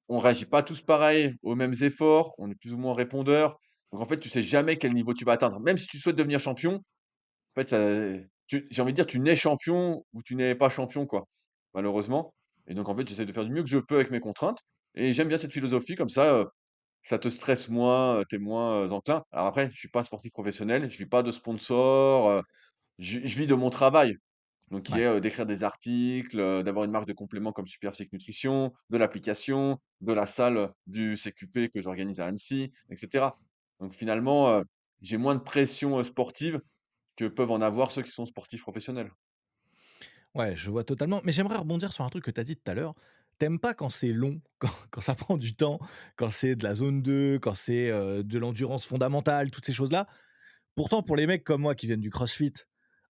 on réagit pas tous pareil aux mêmes efforts, on est plus ou moins répondeurs. Donc en fait, tu sais jamais quel niveau tu vas atteindre. Même si tu souhaites devenir champion, en fait, j'ai envie de dire, tu nais champion ou tu n'es pas champion, quoi, malheureusement. Et donc en fait, j'essaie de faire du mieux que je peux avec mes contraintes et j'aime bien cette philosophie comme ça te stresse moins, tu es moins, enclin. Alors après, je suis pas sportif professionnel, je vis pas de sponsors, je vis de mon travail, donc qui est, Ouais. d'écrire des articles, d'avoir une marque de compléments comme Superphysique Nutrition, de l'application, de la salle du CQP que j'organise à Annecy et cetera. Donc finalement, j'ai moins de pression, sportive que peuvent en avoir ceux qui sont sportifs professionnels. Ouais, je vois totalement. Mais j'aimerais rebondir sur un truc que tu as dit tout à l'heure. T'aimes pas quand c'est long, quand ça prend du temps, quand c'est de la zone 2, quand c'est, de l'endurance fondamentale, toutes ces choses-là. Pourtant, pour les mecs comme moi qui viennent du CrossFit,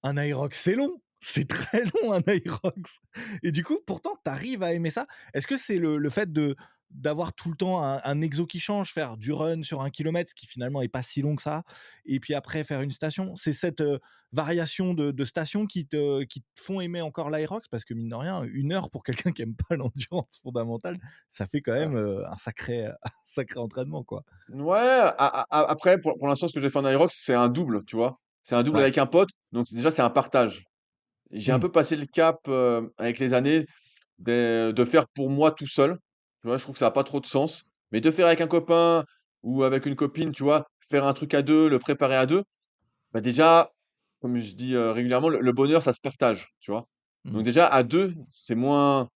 un Aerox, c'est long. C'est très long un Aerox et du coup, pourtant, tu arrives à aimer ça. Est-ce que c'est le fait de d'avoir tout le temps un exo qui change, faire du run sur 1 kilomètre, ce qui finalement est pas si long que ça et puis après faire une station? C'est cette, variation de station qui te font aimer encore l'Aerox? Parce que mine de rien, 1 heure pour quelqu'un qui aime pas l'endurance fondamentale, ça fait quand même, un sacré un sacré entraînement, quoi. Ouais, après pour l'instant, ce que j'ai fait en Aerox, c'est un double, tu vois? C'est un double Ouais. avec un pote, donc déjà, c'est un partage. J'ai un Mmh. peu passé le cap, avec les années de faire pour moi tout seul. Tu vois? Je trouve que ça a pas trop de sens. Mais de faire avec un copain ou avec une copine, tu vois? Faire un truc à 2, le préparer à 2, bah, déjà, comme je dis, régulièrement, le bonheur, ça se partage, tu vois? Donc Mmh. déjà à 2, c'est moins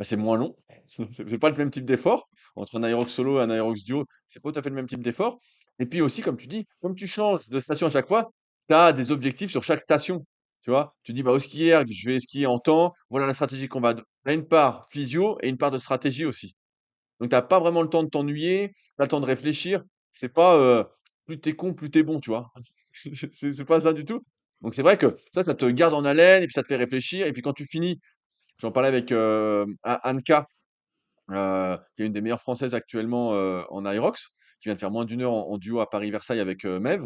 bah, c'est moins long. C'est pas le même type d'effort. Entre un aérox solo et un aérox duo, c'est pas tout à fait le même type d'effort. Et puis aussi, comme tu dis, comme tu changes de station à chaque fois, tu as des objectifs sur chaque station. Tu vois? Tu dis: «Bah, au ski erg, je vais skier en temps. Voilà la stratégie qu'on va tu as une part physio et une part de stratégie aussi. Donc tu as pas vraiment le temps de t'ennuyer, tu as le temps de réfléchir. C'est pas, plus tu es con, plus tu es bon, tu vois? C'est pas ça du tout. Donc c'est vrai que ça te garde en haleine et puis ça te fait réfléchir et puis quand tu finis j'en parlais avec, Anka, qui est une des meilleures françaises actuellement, en aérox, qui vient de faire moins d'1 heure en duo à Paris-Versailles avec, Mev.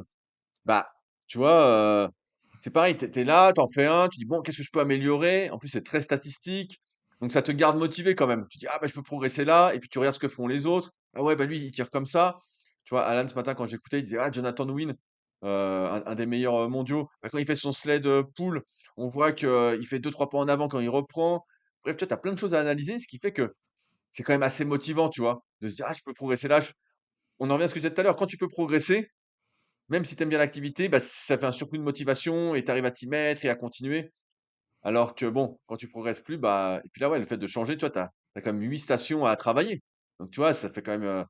Bah, tu vois, c'est pareil, tu es là, tu en fais un, tu dis: «Bon, qu'est-ce que je peux améliorer?» En plus, c'est très statistique, donc ça te garde motivé quand même. Tu dis: «Ah bah, je peux progresser là» et puis tu regardes ce que font les autres. «Ah ouais, bah, lui, il tire comme ça». Tu vois, Alan, ce matin, quand j'écoutais, il disait: «Ah, Jonathan Wynne, un des meilleurs, mondiaux, bah, quand il fait son sled, pull, on voit qu'il fait deux trois pas en avant quand il reprend». Bref, tu vois, tu as plein de choses à analyser, ce qui fait que c'est quand même assez motivant, tu vois? De se dire: «Ah, je peux progresser là, je» on en revient à ce que je disais tout à l'heure, quand tu peux progresser, même si tu aimes bien l'activité, bah, ça fait un surplus de motivation et tu arrives à t'y mettre et à continuer. Alors que bon, quand tu progresses plus, bah et puis là, ouais, le fait de changer, tu vois, tu as quand même 8 stations à travailler. Donc tu vois, ça fait quand même,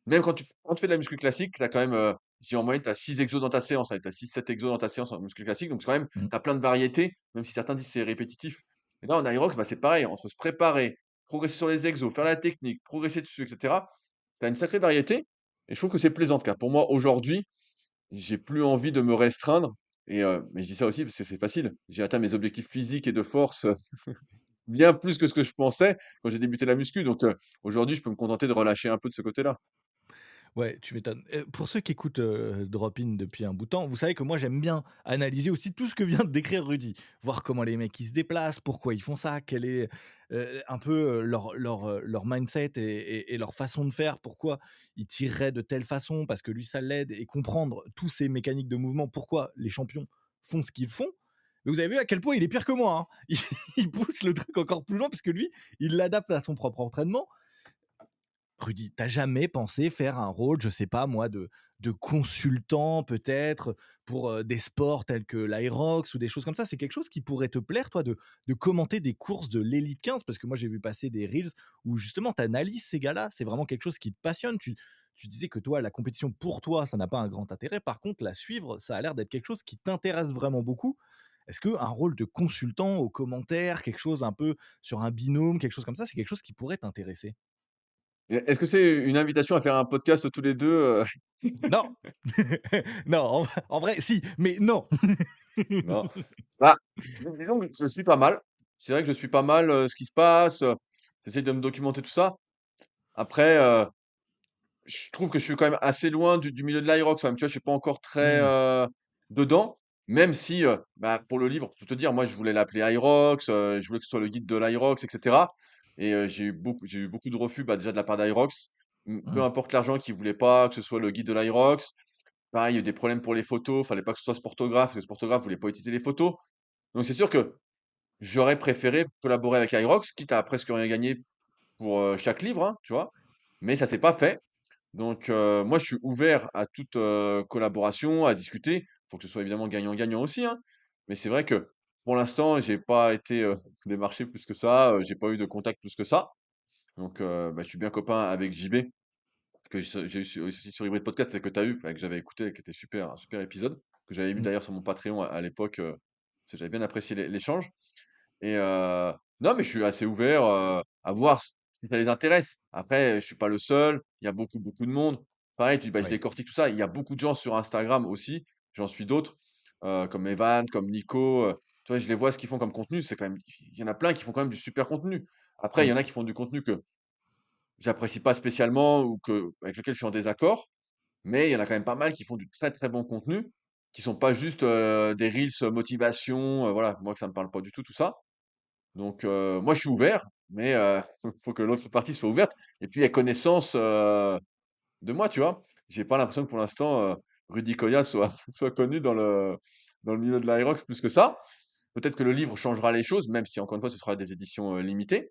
même quand tu fais de la muscu classique, tu as quand même, je dis en moyenne, tu as 6 exos dans ta séance, tu as 6-7 exos dans ta séance en muscu classique, donc c'est quand même Mmh. tu as plein de variétés, même si certains disent que c'est répétitif. Et là, en aerox, bah, c'est pareil, entre se préparer, progresser sur les exos, faire la technique, progresser dessus et cetera, tu as une sacrée variété et je trouve que c'est plaisant en tout cas. Pour moi, aujourd'hui, j'ai plus envie de me restreindre et mais je dis ça aussi parce que c'est facile. J'ai atteint mes objectifs physiques et de force, bien plus que ce que je pensais quand j'ai débuté la muscu, donc aujourd'hui, je peux me contenter de relâcher un peu de ce côté-là. Ouais, tu m'étonnes. Pour ceux qui écoutent, Drop In depuis un bout de temps, vous savez que moi j'aime bien analyser aussi tout ce que vient de décrire Rudy. Voir comment les mecs ils se déplacent, pourquoi ils font ça, quel est, un peu, leur mindset et leur façon de faire, pourquoi ils tireraient de telle façon, parce que lui ça l'aide et comprendre tous ces mécaniques de mouvement, pourquoi les champions font ce qu'ils font. Mais vous avez vu à quel point il est pire que moi, hein. Il pousse le truc encore plus loin parce que lui, il l'adapte à son propre entraînement. Rudy, t'as jamais pensé faire un rôle, je sais pas moi, de consultant peut-être pour, des sports tels que l'Aerox ou des choses comme ça? C'est quelque chose qui pourrait te plaire toi de commenter des courses de l'élite 15? Parce que moi j'ai vu passer des reels où justement tu analyses ces gars-là, c'est vraiment quelque chose qui te passionne. Tu disais que toi la compétition pour toi, ça n'a pas un grand intérêt. Par contre la suivre, ça a l'air d'être quelque chose qui t'intéresse vraiment beaucoup. Est-ce qu'un rôle de consultant aux commentaires, quelque chose un peu sur un binôme, quelque chose comme ça, c'est quelque chose qui pourrait t'intéresser? Et est-ce que c'est une invitation à faire un podcast tous les 2? Non! Non, en vrai, si, mais non! Non. Bah, disons que je suis pas mal. C'est vrai que je suis pas mal, ce qui se passe, j'essaie de me documenter tout ça. Après, je trouve que je suis quand même assez loin du milieu de l'Aerox quand même, tu vois? Je suis pas encore très, Mmh, dedans, même si, bah, pour le livre, pour tout te dire, moi, je voulais l'appeler Aerox, je voulais que ce soit le guide de l'Aerox et cetera et j'ai eu beaucoup de refus, bah, déjà de la part d'Aerox. Peu mmh, importe l'argent, qu'ils voulaient pas que ce soit le guide de l'Aerox. Pareil, il y a eu des problèmes pour les photos, fallait pas que ce soit Sportographe, le Sportographe voulait pas utiliser les photos. Donc c'est sûr que j'aurais préféré collaborer avec Aerox, quitte à presque rien gagner pour, chaque livre, hein, tu vois? Mais ça s'est pas fait. Donc moi, je suis ouvert à toute, collaboration, à discuter. Faut que ce soit évidemment gagnant-gagnant aussi, hein. Mais c'est vrai que pour l'instant, j'ai pas été, démarché plus que ça, j'ai pas eu de contact plus que ça. Donc bah, je suis bien copain avec JB, que j'ai eu aussi sur Hybrid Podcast et que tu as eu, bah, que j'avais écouté, qui était super, un super épisode, que j'avais mis mmh, d'ailleurs sur mon Patreon à l'époque, parce que j'avais bien apprécié l'échange. Et non, mais je suis assez ouvert, à voir si ça les intéresse. Après, je suis pas le seul, il y a beaucoup, beaucoup de monde. Pareil, tu dis: «Bah, je ouais, décortique tout ça». Il y a beaucoup de gens sur Instagram aussi, j'en suis d'autres, comme Evan, comme Nico, tu vois? Je les vois ce qu'ils font comme contenu, c'est quand même il y en a plein qui font quand même du super contenu. Après, il y mmh, en a qui font du contenu que j'apprécie pas spécialement ou avec lequel je suis en désaccord, mais il y en a quand même pas mal qui font du très, très bon contenu, qui sont pas juste, des reels, motivation, voilà, moi ça me parle pas du tout, tout ça. Donc moi je suis ouvert, mais faut que l'autre partie soit ouverte et puis ait connaissance, de moi, tu vois? J'ai pas l'impression que pour l'instant, Rudy Koya soit soit connu dans le milieu de l'Aerox plus que ça. Peut-être que le livre changera les choses, même si encore une fois ce sera des éditions, limitées.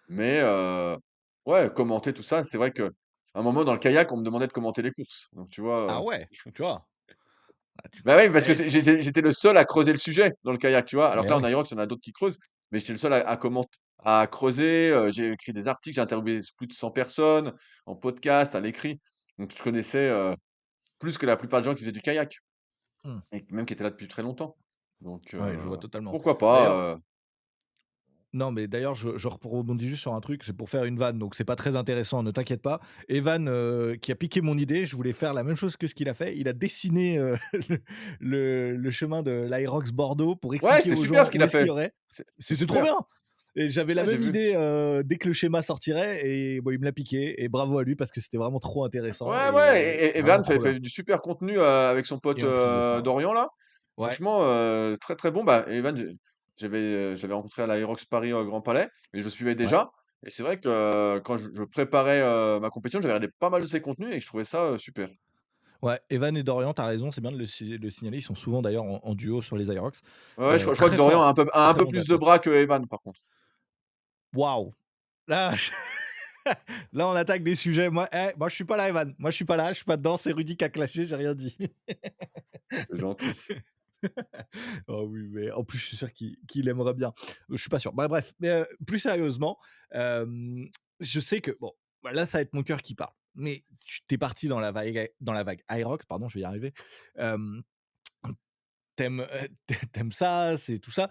Mais ouais, commenter tout ça, c'est vrai qu'à un moment dans le kayak, on me demandait de commenter les courses. Donc tu vois, ah ouais, tu vois? Ah tu bah, oui, parce que eh, j'étais le seul à creuser le sujet dans le kayak, tu vois? Alors que mais là en oui. Aerox, il y en a d'autres qui creusent, mais j'étais le seul à à creuser, j'ai écrit des articles, j'ai interviewé plus de 100 personnes en podcast, à l'écrit. Donc je connaissais, plus que la plupart des gens qui faisaient du kayak Mmh. et même qui étaient là depuis très longtemps. Donc Ouais, je vois totalement. pourquoi D'ailleurs pas, non, mais d'ailleurs, je rebondis juste sur un truc, c'est pour faire une vanne, donc c'est pas très intéressant, ne t'inquiète pas. Evan, qui a piqué mon idée, je voulais faire la même chose que ce qu'il a fait. Il a dessiné, le chemin de l'Aérox Bordeaux pour ouais, expliquer c'est aux super gens ce qu'il où a est-ce qu'il y fait. aurait. C'est C'était trop super. bien! Et j'avais la Ouais, j'ai même vu. idée, dès que le schéma sortirait et bon, il me l'a piqué et bravo à lui parce que c'était vraiment trop intéressant Ouais, ouais et vraiment Evan trop bien. fait du super contenu, avec son pote, Et en plus de ça Dorian là. ouais, Franchement, très, très bon. Bah, Evan, j'avais rencontré à l'Aérox Paris, Grand Palais et je le suivais ouais. déjà et c'est vrai que quand je préparais, ma compétition, j'avais regardé pas mal de ses contenus et je trouvais ça, super. Ouais, Evan et Dorian, tu as raison, c'est bien de le signaler. Ils sont souvent d'ailleurs en duo sur les Aerox. Ouais, ouais, je crois que Très Dorian fort, a un très peu bons plus de athlètes. bras que Evan par contre. Waouh! Là, là, on attaque des sujets. Moi, je suis pas là, Evan. Moi, je suis pas là, je suis pas dedans. C'est Rudy qui a clashé, j'ai rien dit. C'est gentil. Oh oui, mais en plus, je suis sûr qu'il aimerait bien. Je suis pas sûr. Bah, bref, mais plus sérieusement, je sais que bon, bah, là, ça va être mon cœur qui parle. Mais tu es parti dans la vague Aerox, pardon, je vais y arriver. Hem, tu aimes, ça, c'est tout ça.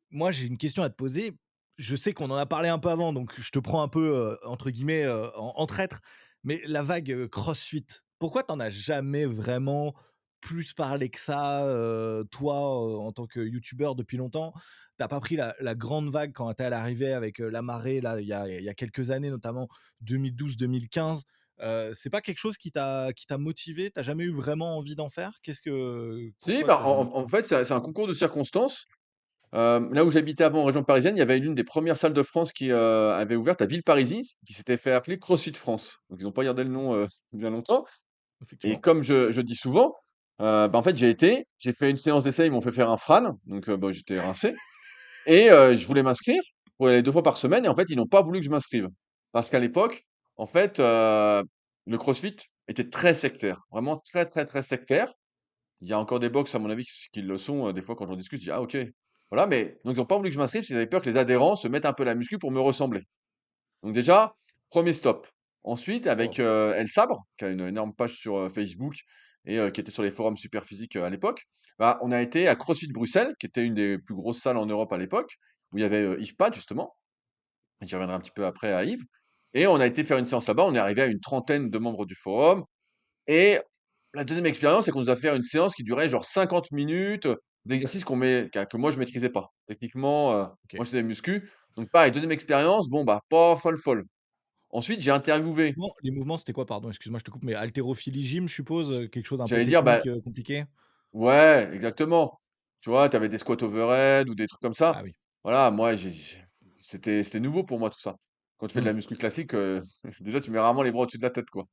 Moi, j'ai une question à te poser. Je sais qu'on en a parlé un peu avant, donc je te prends un peu, entre guillemets, en traître. Mais la vague, CrossFit, pourquoi t'en as jamais vraiment plus parlé que ça, toi, en tant que youtubeur depuis longtemps? T'as pas pris la grande vague quand tu es à l'arrivée avec, la marée là, il y a quelques années, notamment 2012-2015. C'est pas quelque chose qui t'a motivé? T'as jamais eu vraiment envie d'en faire? Si, Pourquoi bah, t'as jamais fait? en fait, c'est un concours de circonstances. Là où j'habitais avant en région parisienne, il y avait l'une des premières salles de France qui, avait ouvert à Villeparisis, qui s'était fait appeler CrossFit France. Donc ils ont pas gardé le nom, bien longtemps et Effectivement. comme je dis souvent, bah, en fait, j'ai fait une séance d'essai, ils m'ont fait faire un Fran, donc bah, j'étais rincé et je voulais m'inscrire pour y aller 2 fois par semaine et en fait, ils n'ont pas voulu que je m'inscrive. Parce qu'à l'époque, en fait, le CrossFit était très sectaire, vraiment très, très, très sectaire. Il y a encore des box à mon avis qui le sont, des fois quand j'en discute, je dis: «Ah OK». Voilà, mais donc ils ont pas voulu que je m'inscrive, parce qu'ils avaient peur que les adhérents se mettent un peu à la muscu pour me ressembler. Donc déjà, premier stop. Ensuite avec, Wow. El Sabre, qui a une énorme page sur, Facebook et qui était sur les forums Superphysique, à l'époque, bah, on a été à CrossFit Bruxelles, qui était une des plus grosses salles en Europe à l'époque, où il y avait, Yves Pad justement, j'y reviendrai un petit peu après à Yves et on a été faire une séance là-bas, on est arrivé à une trentaine de membres du forum et la deuxième expérience, c'est qu'on nous a fait une séance qui durait genre 50 minutes, d'exercices que moi je maîtrisais pas. Techniquement, OK. moi je faisais muscu, donc pareil, deuxième expérience, bon bah, pas folle folle. Ensuite, j'ai interviewé, Les mouvements, c'était quoi, pardon? Excuse-moi, je te coupe, mais haltérophilie, gym, je suppose, quelque chose un peu j'allais dire, bah technique, compliqué? ouais, exactement. Tu vois, tu avais des squats overhead ou des trucs comme ça. Ah oui. Voilà, moi c'était nouveau pour moi tout ça. Quand tu fais de Mmh. la muscu classique, déjà tu mets rarement les bras au-dessus de la tête, quoi.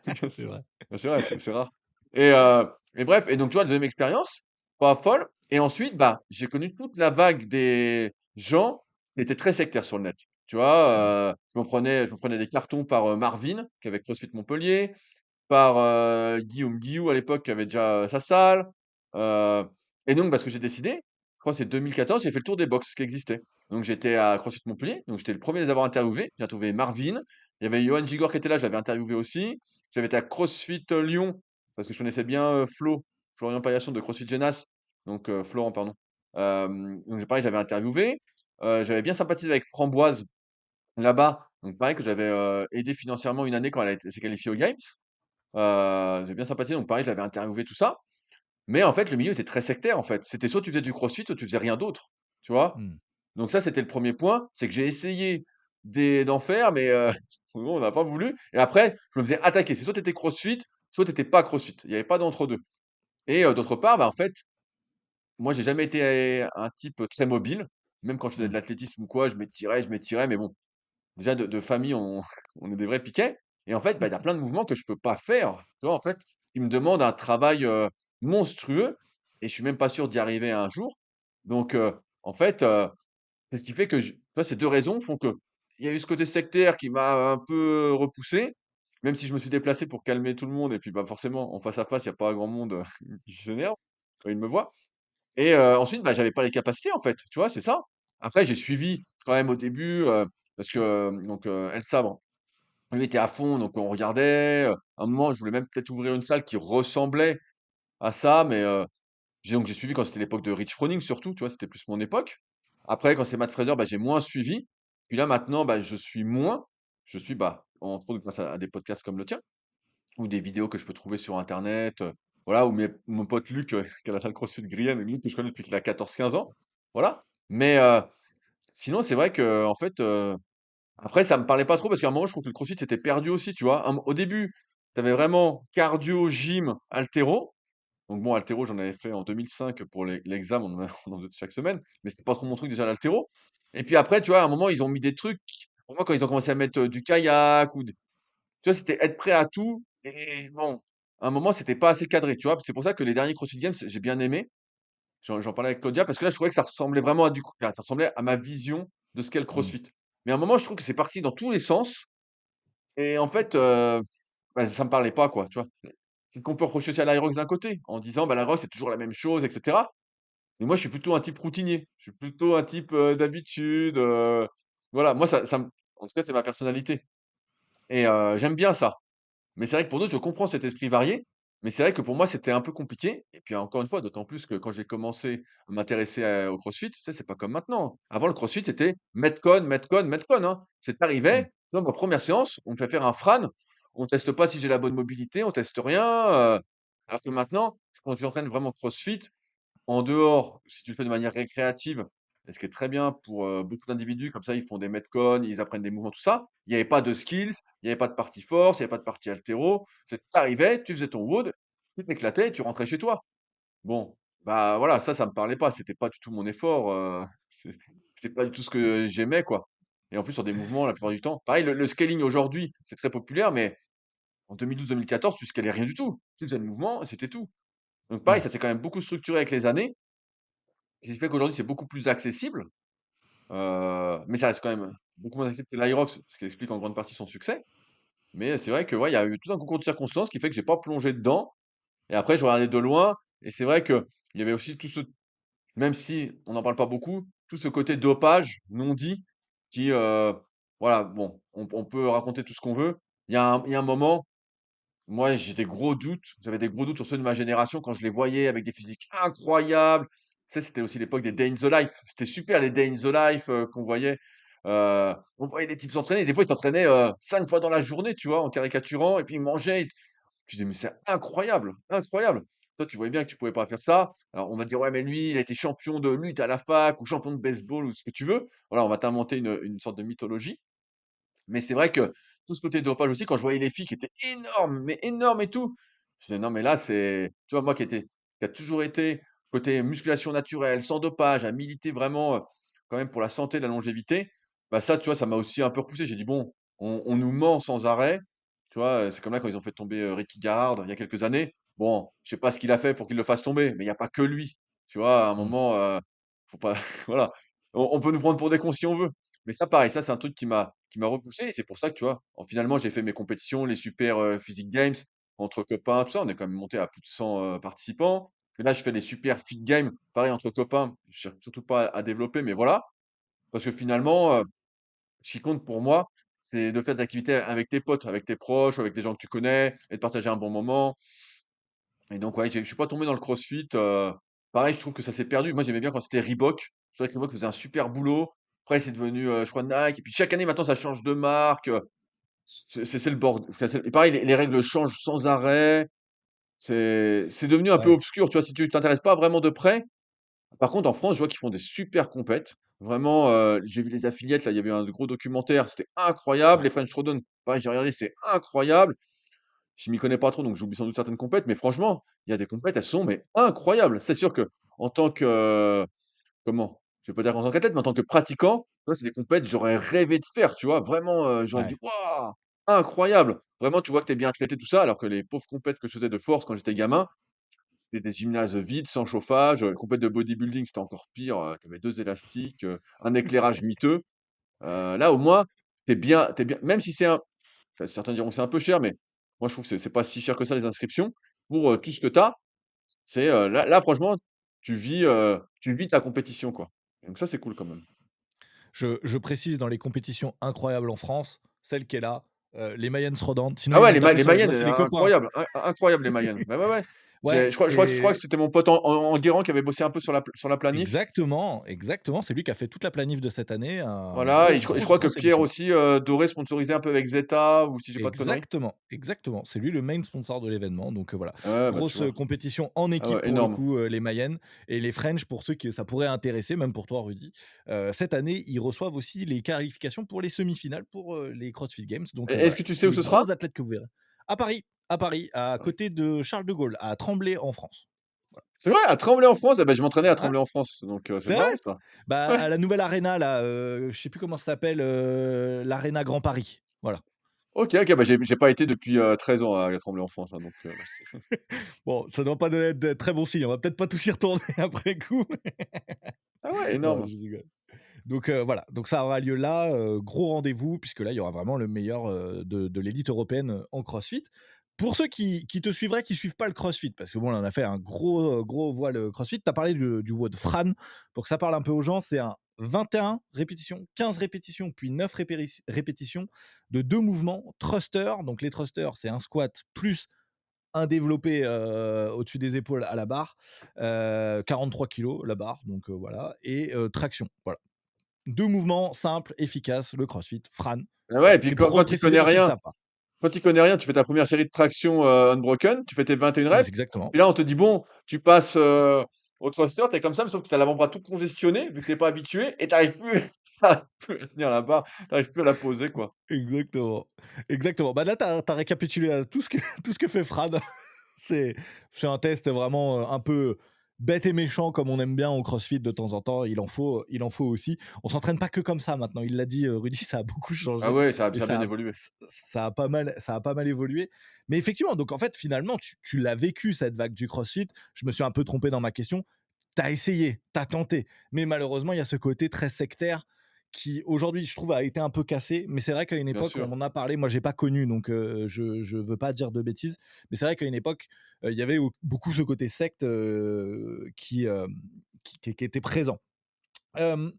C'est vrai. Bah, c'est vrai, c'est rare et bref et donc tu vois, la deuxième expérience, pas folle et ensuite, bah, j'ai connu toute la vague des gens qui étaient très sectaires sur le net. Tu Mmh. vois, je me prenais des cartons par, Marvin, qui avait CrossFit Montpellier, par, Guillaume Guillou à l'époque qui avait déjà, sa salle, heu et donc bah, ce que j'ai décidé, je crois que c'est 2014, j'ai fait le tour des box qui existaient. Donc j'étais à CrossFit Montpellier, donc j'étais le premier er à les avoir interviewés. J'ai interviewé Marvin, il y avait Johan Gigor qui était là, je l'avais interviewé aussi. J'avais été à CrossFit, Lyon, parce que je connaissais bien, Florian Paillasson de CrossFit Genas, donc Florent pardon. Donc pareil, j'avais interviewé. J'avais bien sympathisé avec Framboise là-bas, donc pareil que j'avais, aidé financièrement une année quand elle s'est qualifiée aux Games. J'ai bien sympathisé, donc pareil, je l'avais interviewé, tout ça. Mais en fait, le milieu était très sectaire, en fait. C'était soit tu faisais du crossfit, soit tu faisais rien d'autre, tu vois? Mmh. Donc ça, c'était le premier point, c'est que j'ai essayé d'en faire, mais bon, on n'a pas voulu et après, je me faisais attaquer. C'est soit tu étais crossfit, soit tu étais pas crossfit. Il y avait pas d'entre 2 et d'autre part, bah, en fait, moi, j'ai jamais été un type très mobile. Même quand je faisais de Mmh. l'athlétisme ou quoi, je m'étirais, mais bon, déjà de famille, on on est des vrais piquets et en fait, bah, il y a plein de mouvements que je peux pas faire, tu vois? En fait, qui me demandent un travail, monstrueux et je suis même pas sûr d'y arriver un jour. Donc en fait, c'est ce qui fait que tu vois, ces 2 raisons font que il y a eu ce côté sectaire qui m'a un peu repoussé, même si je me suis déplacé pour calmer tout le monde et puis, bah, forcément en face à face, il y a pas grand monde, qui s'énerve quand ils me voient et ensuite, bah, j'avais pas les capacités, en fait, tu vois? C'est ça. Après j'ai suivi quand même au début, parce que, donc, El Sabre, lui était à fond, donc on regardait, à un moment, je voulais même peut-être ouvrir une salle qui ressemblait à ça, mais, j'ai suivi quand c'était l'époque de Rich Froning surtout, tu vois? C'était plus mon époque. Après quand c'est Matt Fraser, bah, j'ai moins suivi. Puis là maintenant, bah, je suis moins. Je suis, bah, entre autres grâce à des podcasts comme le tien ou des vidéos que je peux trouver sur internet, voilà, ou mon pote Luc, qui a la salle CrossFit Grienne, Luc que je connais depuis qu'il a 14 15 ans, voilà. Mais, sinon c'est vrai qu'en fait, après ça me parlait pas trop parce qu'à un moment je trouve que le CrossFit s'était perdu aussi, tu vois? Au début, tu avais vraiment cardio, gym, haltéro. Donc bon, haltéro, j'en avais fait en 2005 pour l'examen, on en faisait chaque semaine, mais c'était pas trop mon truc déjà l'haltéro. Et puis après, tu vois, à un moment, ils ont mis des trucs, pour moi, quand ils ont commencé à mettre, du kayak ou tu vois, c'était être prêt à tout et bon, à un moment, c'était pas assez cadré, tu vois? C'est pour ça que les derniers CrossFit Games, j'ai bien aimé. J'en parlais avec Claudia parce que là, je trouvais que ça ressemblait vraiment à enfin, ça ressemblait à ma vision de ce qu'est le Mmh. CrossFit. Mais à un moment, je trouve que c'est parti dans tous les sens et en fait, bah, ça me parlait pas, quoi, tu vois? C'est ce qu'on peut reprocher aussi à l'Aerox d'un côté, en disant: «Bah, l'Aerox, c'est toujours la même chose et cetera». Mais moi, je suis plutôt un type routinier. Je suis plutôt un type, d'habitude, voilà. Moi, ça me en tout cas, c'est ma personnalité et j'aime bien ça. Mais c'est vrai que pour d'autres, je comprends cet esprit varié, mais c'est vrai que pour moi, c'était un peu compliqué et puis encore une fois, d'autant plus que quand j'ai commencé à m'intéresser, au CrossFit, tu sais, c'est pas comme maintenant. Avant, le CrossFit, c'était Metcon, Metcon, Metcon, hein. C'est tu arrivais, Mmh. tu vois, ma première séance, on me fait faire un Fran, on teste pas si j'ai la bonne mobilité, on teste rien, alors que maintenant, quand tu entraînes vraiment CrossFit, en dehors, si tu le fais de manière récréative, et ce qui est très bien pour, beaucoup d'individus, comme ça, ils font des metcon, ils apprennent des mouvements, tout ça. Il y avait pas de skills, il y avait pas de partie force, il y avait pas de partie haltéro. C'est tu arrivais, tu faisais ton WOD, tu t'éclatais et tu rentrais chez toi. Bon, bah, voilà, ça me parlait pas, c'était pas du tout mon effort, c'est c'était pas du tout ce que j'aimais, quoi et en plus, sur des mouvements, la plupart du temps pareil, le scaling aujourd'hui, c'est très populaire, mais en 2012-2014, tu scalais rien du tout. Tu faisais le mouvement et c'était tout. Donc pareil, Ouais. ça s'est quand même beaucoup structuré avec les années. Ce qui fait qu'aujourd'hui, c'est beaucoup plus accessible, mais ça reste quand même beaucoup moins accessible que l'Aerox, ce qui explique en grande partie son succès. Mais c'est vrai que, ouais, il y a eu tout un concours de circonstances qui fait que j'ai pas plongé dedans et après je regardais de loin et c'est vrai qu'il y avait aussi tout ce même si on n'en parle pas beaucoup, tout ce côté dopage non dit qui, voilà, bon, on peut raconter tout ce qu'on veut. Il y a un moment moi, j'avais des gros doutes sur ceux de ma génération quand je les voyais avec des physiques incroyables. Tu sais, c'était aussi l'époque des Day in the Life. C'était super les Day in the Life, qu'on voyait. On voyait les types s'entraîner, des fois ils s'entraînaient, 5 fois dans la journée, tu vois? En caricaturant et puis ils mangeaient. Tu disais: «Mais c'est incroyable, incroyable!» Toi, tu voyais bien que tu pouvais pas faire ça. Alors on va te dire: «Ouais, mais lui, il a été champion de lutte à la fac ou champion de baseball» ou ce que tu veux. Voilà, on va t'inventer une sorte de mythologie. Mais c'est vrai que tout ce côté dopage aussi, quand je voyais les filles qui étaient énormes, mais énormes et tout, je disais: «Non, mais là, c'est» tu vois, moi qui a toujours été côté musculation naturelle, sans dopage, à militer vraiment, quand même pour la santé, la longévité, bah, ça, tu vois, ça m'a aussi un peu repoussé. J'ai dit: «Bon, on nous ment sans arrêt», tu vois? C'est comme là quand ils ont fait tomber, Ricky Garard il y a quelques années. Bon, je sais pas ce qu'il a fait pour qu'il le fasse tomber, mais il y a pas que lui, tu vois? À un Mmh. moment, faut pas voilà, on peut nous prendre pour des cons si on veut. Mais ça, pareil, ça, c'est un truc qui m'a repoussé et c'est pour ça que, tu vois, finalement, j'ai fait mes compétitions, les super, physique games entre copains, tout ça. On est quand même monté à plus de 100, participants et là, je fais les super fit games, pareil entre copains. Je cherche surtout pas à développer, mais voilà. Parce que finalement, ce qui compte pour moi, c'est de faire de l'activité avec tes potes, avec tes proches, avec des gens que tu connais et de partager un bon moment et donc ouais, je suis pas tombé dans le crossfit, pareil, je trouve que ça s'est perdu. Moi, j'aimais bien quand c'était Reebok. C'est vrai que Reebok faisait un super boulot. Après, c'est devenu, je crois Nike et puis chaque année maintenant ça change de marque, c'est le bord enfin, c'est et pareil, les règles changent sans arrêt. C'est devenu un peu Ouais. obscur, tu vois? Si tu t'intéresses pas vraiment de près. Par contre, en France, je vois qu'ils font des super compètes. Vraiment, j'ai vu les affiliates, là, il y avait un gros documentaire, c'était incroyable. Les French Throwdown, pareil, j'ai regardé, c'est incroyable. Je m'y connais pas trop, donc j'oublie sans doute certaines compètes, mais franchement, il y a des compètes, elles sont mais incroyables. C'est sûr que en tant que, comment? Je vais pas dire en tant qu'athlète, mais en tant que pratiquant, tu vois, c'est des compètes, j'aurais rêvé de faire, tu vois? Vraiment, j'aurais dit: Ouais. «Waouh! Incroyable!» Vraiment, tu vois que tu es bien traité, tout ça, alors que les pauvres compètes que je faisais de force quand j'étais gamin, c'était des gymnases vides, sans chauffage, compètes de bodybuilding, c'était encore pire, tu avais 2 élastiques, un éclairage miteux. Là, au moins, tu es bien même si c'est un certains diront que c'est un peu cher, mais moi je trouve que c'est pas si cher que ça les inscriptions. Pour, tout ce que tu as, c'est, là franchement, tu vis ta compétition, quoi. Donc ça, c'est cool quand même. Je précise dans les compétitions incroyables en France, celle qui est là, les Mayennes Rodantes, sinon Ah ils ouais, vont me taper les sur les Mayenne, doigts, c'est les copains. incroyable, incroyable les Mayenne. Bah, ouais, ouais. Ouais Je crois que et c'était mon pote Enguerrand qui avait bossé un peu sur la planif. exactement, exactement, c'est lui qui a fait toute la planif de cette année, un Voilà et je grosse, crois que grosse Pierre édition. aussi, Doré sponsorisait un peu avec Zeta ou si j'ai pas de conneries? Exactement, exactement. C'est lui le main sponsor de l'événement, donc voilà. Ouais, bah, tu Grosse, vois? compétition en Ah équipe ouais, pour le énorme. coup, les Mayennes et les French pour ceux que ça pourrait intéresser, même pour toi Rudy. Cette année, ils reçoivent aussi les qualifications pour les semi-finales pour, les CrossFit Games, donc Est-ce voilà, que tu sais c'est où les ce sera? gros athlètes que vous verrez. À Paris, à côté de Charles de Gaulle, à Tremblay en France. Voilà. C'est vrai? À Tremblay en France? Ah bah, je m'entraînais à Ouais, Tremblay en France, donc c'est c'est vrai? marrant ça. Bah, Ouais. à la nouvelle arena là, je sais plus comment ça s'appelle, l'Arena Grand Paris. Voilà. OK, OK, bah, j'ai pas été depuis, 13 ans à Tremblay en France, hein, donc bah, c'est Bon, ça doit pas donner de très bon signe. On va peut-être pas tous y retourner après coup. ah ouais, Non, énorme. je rigole. Donc voilà, donc ça aura lieu là, gros rendez-vous puisque là, il y aura vraiment le meilleur, de l'élite européenne, en CrossFit. Pour ceux qui te suivraient, qui suivent pas le CrossFit, parce que bon, là, on a fait un gros voile, CrossFit. Tu as parlé du WOD Fran, pour que ça parle un peu aux gens, c'est un 21 répétitions, 15 répétitions, puis 9 répétitions de 2 mouvements thrusters. Donc les thrusters, c'est un squat plus un développé, au-dessus des épaules à la barre, 43 kilogrammes la barre, donc voilà et traction, voilà. 2 mouvements simples, efficaces, le CrossFit, Fran. Ah ouais Voilà, et puis c'était pour quand tu repréciser connais pour ceux qui rien savent pas. tu fais ta première série de traction, unbroken, tu fais tes 21 Mmh, reps, exactement, puis là on te dit: «Bon, tu passes, au thruster», tu es comme ça, mais sauf que tu as l'avant-bras tout congestionné vu que tu es pas habitué et tu arrives plus tu plus à tenir la barre, tu arrives plus à la poser, quoi. exactement, exactement. Bah, là, tu as récapitulé, tout ce que tout ce que fait Fran. C'est c'est un test vraiment, un peu bête et méchant comme on aime bien au CrossFit de temps en temps, il en faut aussi. On s'entraîne pas que comme ça maintenant, il l'a dit, Rudy, ça a beaucoup Ah changé ouais, et ça a bien évolué. ça a pas mal évolué. Mais effectivement, donc en fait, finalement, tu l'as vécu cette vague du CrossFit. Je me suis un peu trompé dans ma question. Tu as essayé, tu as tenté, mais malheureusement, il y a ce côté très sectaire qui aujourd'hui, je trouve, a été un peu cassé. Mais c'est vrai qu'à une Bien époque, on sûr. m'en a parlé. Moi, j'ai pas connu, donc je veux pas dire de bêtises. Mais c'est vrai qu'à une époque, il y avait beaucoup ce côté secte, qui était présent. Hem,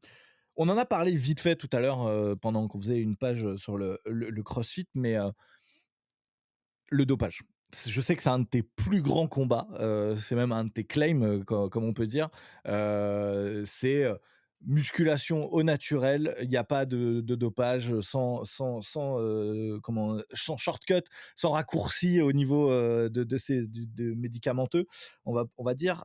on en a parlé vite fait tout à l'heure, pendant qu'on faisait une page, sur le CrossFit, mais le dopage. Je sais que c'est un de tes plus grands combats, c'est même un de tes claims, comme on peut dire. C'est, musculation au naturel, il y a pas de dopage, sans shortcut, sans raccourci au niveau, de ces de médicamenteux, on va dire.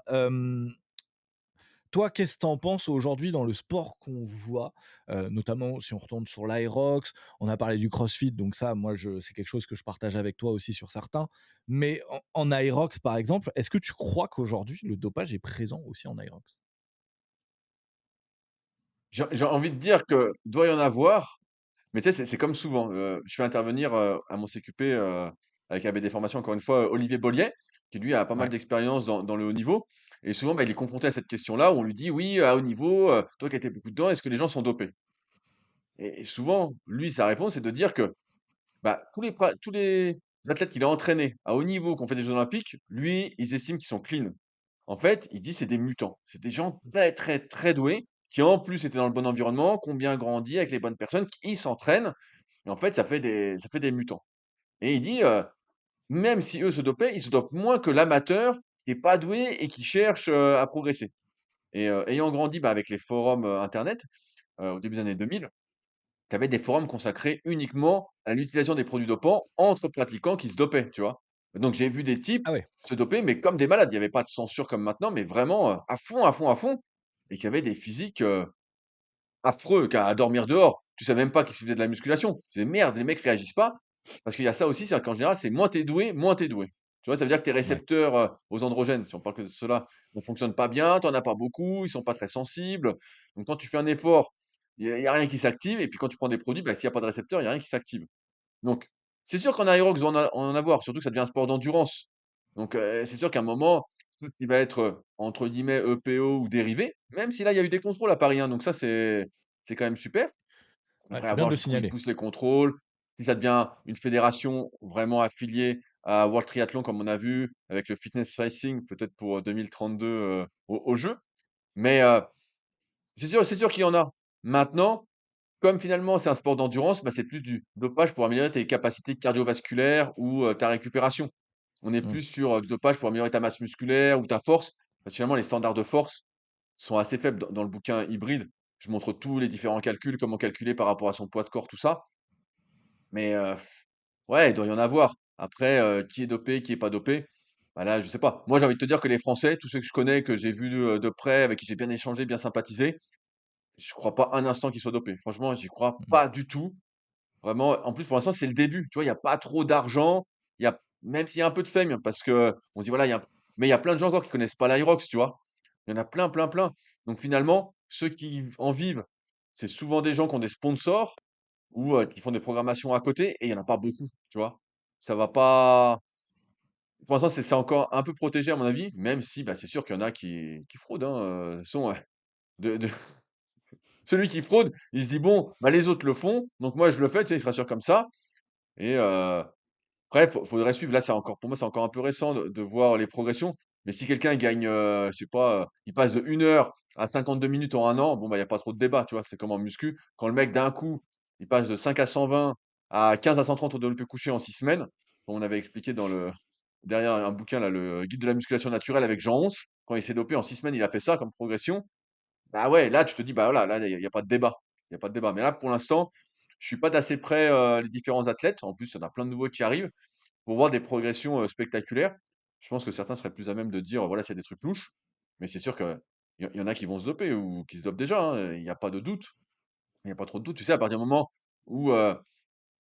Toi, qu'est-ce que tu en penses aujourd'hui dans le sport qu'on voit, notamment si on retourne sur l'Aerox, on a parlé du CrossFit, donc ça, moi, c'est quelque chose que je partage avec toi aussi sur certains. Mais en Aerox, par exemple, est-ce que tu crois qu'aujourd'hui, le dopage est présent aussi en Aerox? J'ai envie de dire que doit y en avoir, mais tu sais, c'est comme souvent, je fais intervenir, à mon CQP, avec ABD Formation, encore une fois, Olivier Bollier, qui lui a pas mal Ouais, d'expérience dans le haut niveau et souvent, bah, il est confronté à cette question-là où on lui dit: «Oui, à haut niveau, toi qui as été beaucoup dedans, est-ce que les gens sont dopés?» Et souvent, lui, sa réponse, c'est de dire que, bah, tous les athlètes qu'il a entraînés à haut niveau, qui ont fait des jeux olympiques, lui, ils estiment qu'ils sont clean. En fait, il dit: «C'est des mutants». C'est des gens très, très, très doués qui, en plus, étaient dans le bon environnement, qui ont bien grandi avec les bonnes personnes, qui s'entraînent et en fait, ça fait des mutants et il dit, même si eux se dopaient, ils se dopent moins que l'amateur qui est pas doué et qui cherche, à progresser et ayant grandi, bah, avec les forums, internet, au début des années 2000, tu avais des forums consacrés uniquement à l'utilisation des produits dopants entre pratiquants qui se dopaient, tu vois? Donc j'ai vu des types ah ouais, se doper, mais comme des malades. Il y avait pas de censure comme maintenant, mais vraiment, à fond, à fond, à fond et qui avaient des physiques, affreux, qu'à dormir dehors. Tu savais même pas qu'ils faisaient de la musculation. Tu disais: «Merde, les mecs réagissent pas». Parce qu'il y a ça aussi, c'est qu'en général, c'est moins tu es doué, moins tu es doué. Tu vois? Ça veut dire que tes ouais, récepteurs, aux androgènes, si on parle que de cela, ne fonctionnent pas bien, tu en as pas beaucoup, ils sont pas très sensibles. Donc quand tu fais un effort, il y a rien qui s'active et puis quand tu prends des produits, bah, s'il y a pas de récepteur, il y a rien qui s'active. Donc c'est sûr qu'en aérox, on en avoir, surtout que ça devient un sport d'endurance. Donc c'est sûr qu'à un moment, tout ce qui va être, entre guillemets «EPO» ou dérivé, même si là, il y a eu des contrôles à Paris, hein, donc ça, c'est quand même super. On ouais, devrait c'est bien de avoir le jusqu'où ils signaler. poussent les contrôles. Si ça devient une fédération vraiment affiliée à World Triathlon comme on a vu avec le fitness racing peut-être pour, 2032, aux Jeux. Mais c'est sûr qu'il y en a. Maintenant comme finalement c'est un sport d'endurance, bah, c'est plus du dopage pour améliorer tes capacités cardiovasculaires ou, ta récupération. On est Mmh, plus sur, du dopage pour améliorer ta masse musculaire ou ta force. Parce que finalement les standards de force sont assez faibles. Dans le bouquin Hybride, je montre tous les différents calculs, comment calculer par rapport à son poids de corps, tout ça. Mais, ouais, il doit y en avoir. Après, qui est dopé, qui est pas dopé, bah, là, je sais pas. Moi, j'ai envie de te dire que les Français, tous ceux que je connais, que j'ai vus, de près, avec qui j'ai bien échangé, bien sympathisé, je crois pas un instant qu'ils soient dopés. Franchement, j'y crois mmh, pas du tout. Vraiment, en plus, pour l'instant, c'est le début. Tu vois, il y a pas trop d'argent. Il y a même s'il y a un peu de fame, parce qu'on dit voilà, il y a mais il y a plein de gens encore qui connaissent pas l'Hyrox, tu vois? Il y en a plein, plein, plein. Donc finalement, ceux qui en vivent, c'est souvent des gens qui ont des sponsors ou, qui font des programmations à côté et il y en a pas beaucoup, tu vois? Ça va pas pour l'instant, c'est encore un peu protégé à mon avis, même si, bah, c'est sûr qu'il y en a qui fraudent, hein, de toute façon, de celui qui fraude, il se dit: «Bon, bah, les autres le font, donc moi je le fais», tu sais? Il se rassure comme ça et après faudrait suivre. Là, c'est encore pour moi, c'est encore un peu récent de voir les progressions, mais si quelqu'un gagne, je sais pas, il passe de 1 heure à 52 minutes en 1 an, bon, bah, il y a pas trop de débat, tu vois? C'est comme en muscu, quand le mec d'un coup, il passe de 5 à 120 à 15 à 130 au développé couché en 6 semaines, comme on avait expliqué derrière un bouquin là, le guide de la musculation naturelle avec Jean Honche. Quand il s'est dopé en 6 semaines, il a fait ça comme progression. Bah, ouais, là, tu te dis: «Bah, voilà, là, il y a pas de débat. Il y a pas de débat». Mais là, pour l'instant, je suis pas d'assez près, les différents athlètes. En plus, il y en a plein de nouveaux qui arrivent pour voir des progressions, spectaculaires. Je pense que certains seraient plus à même de dire: «Voilà, c'est des trucs louches». Mais c'est sûr qu'il y en a qui vont se doper ou qui se dopent déjà, hein, il y a pas de doute. Il y a pas trop de doute. Tu sais, à partir du moment où,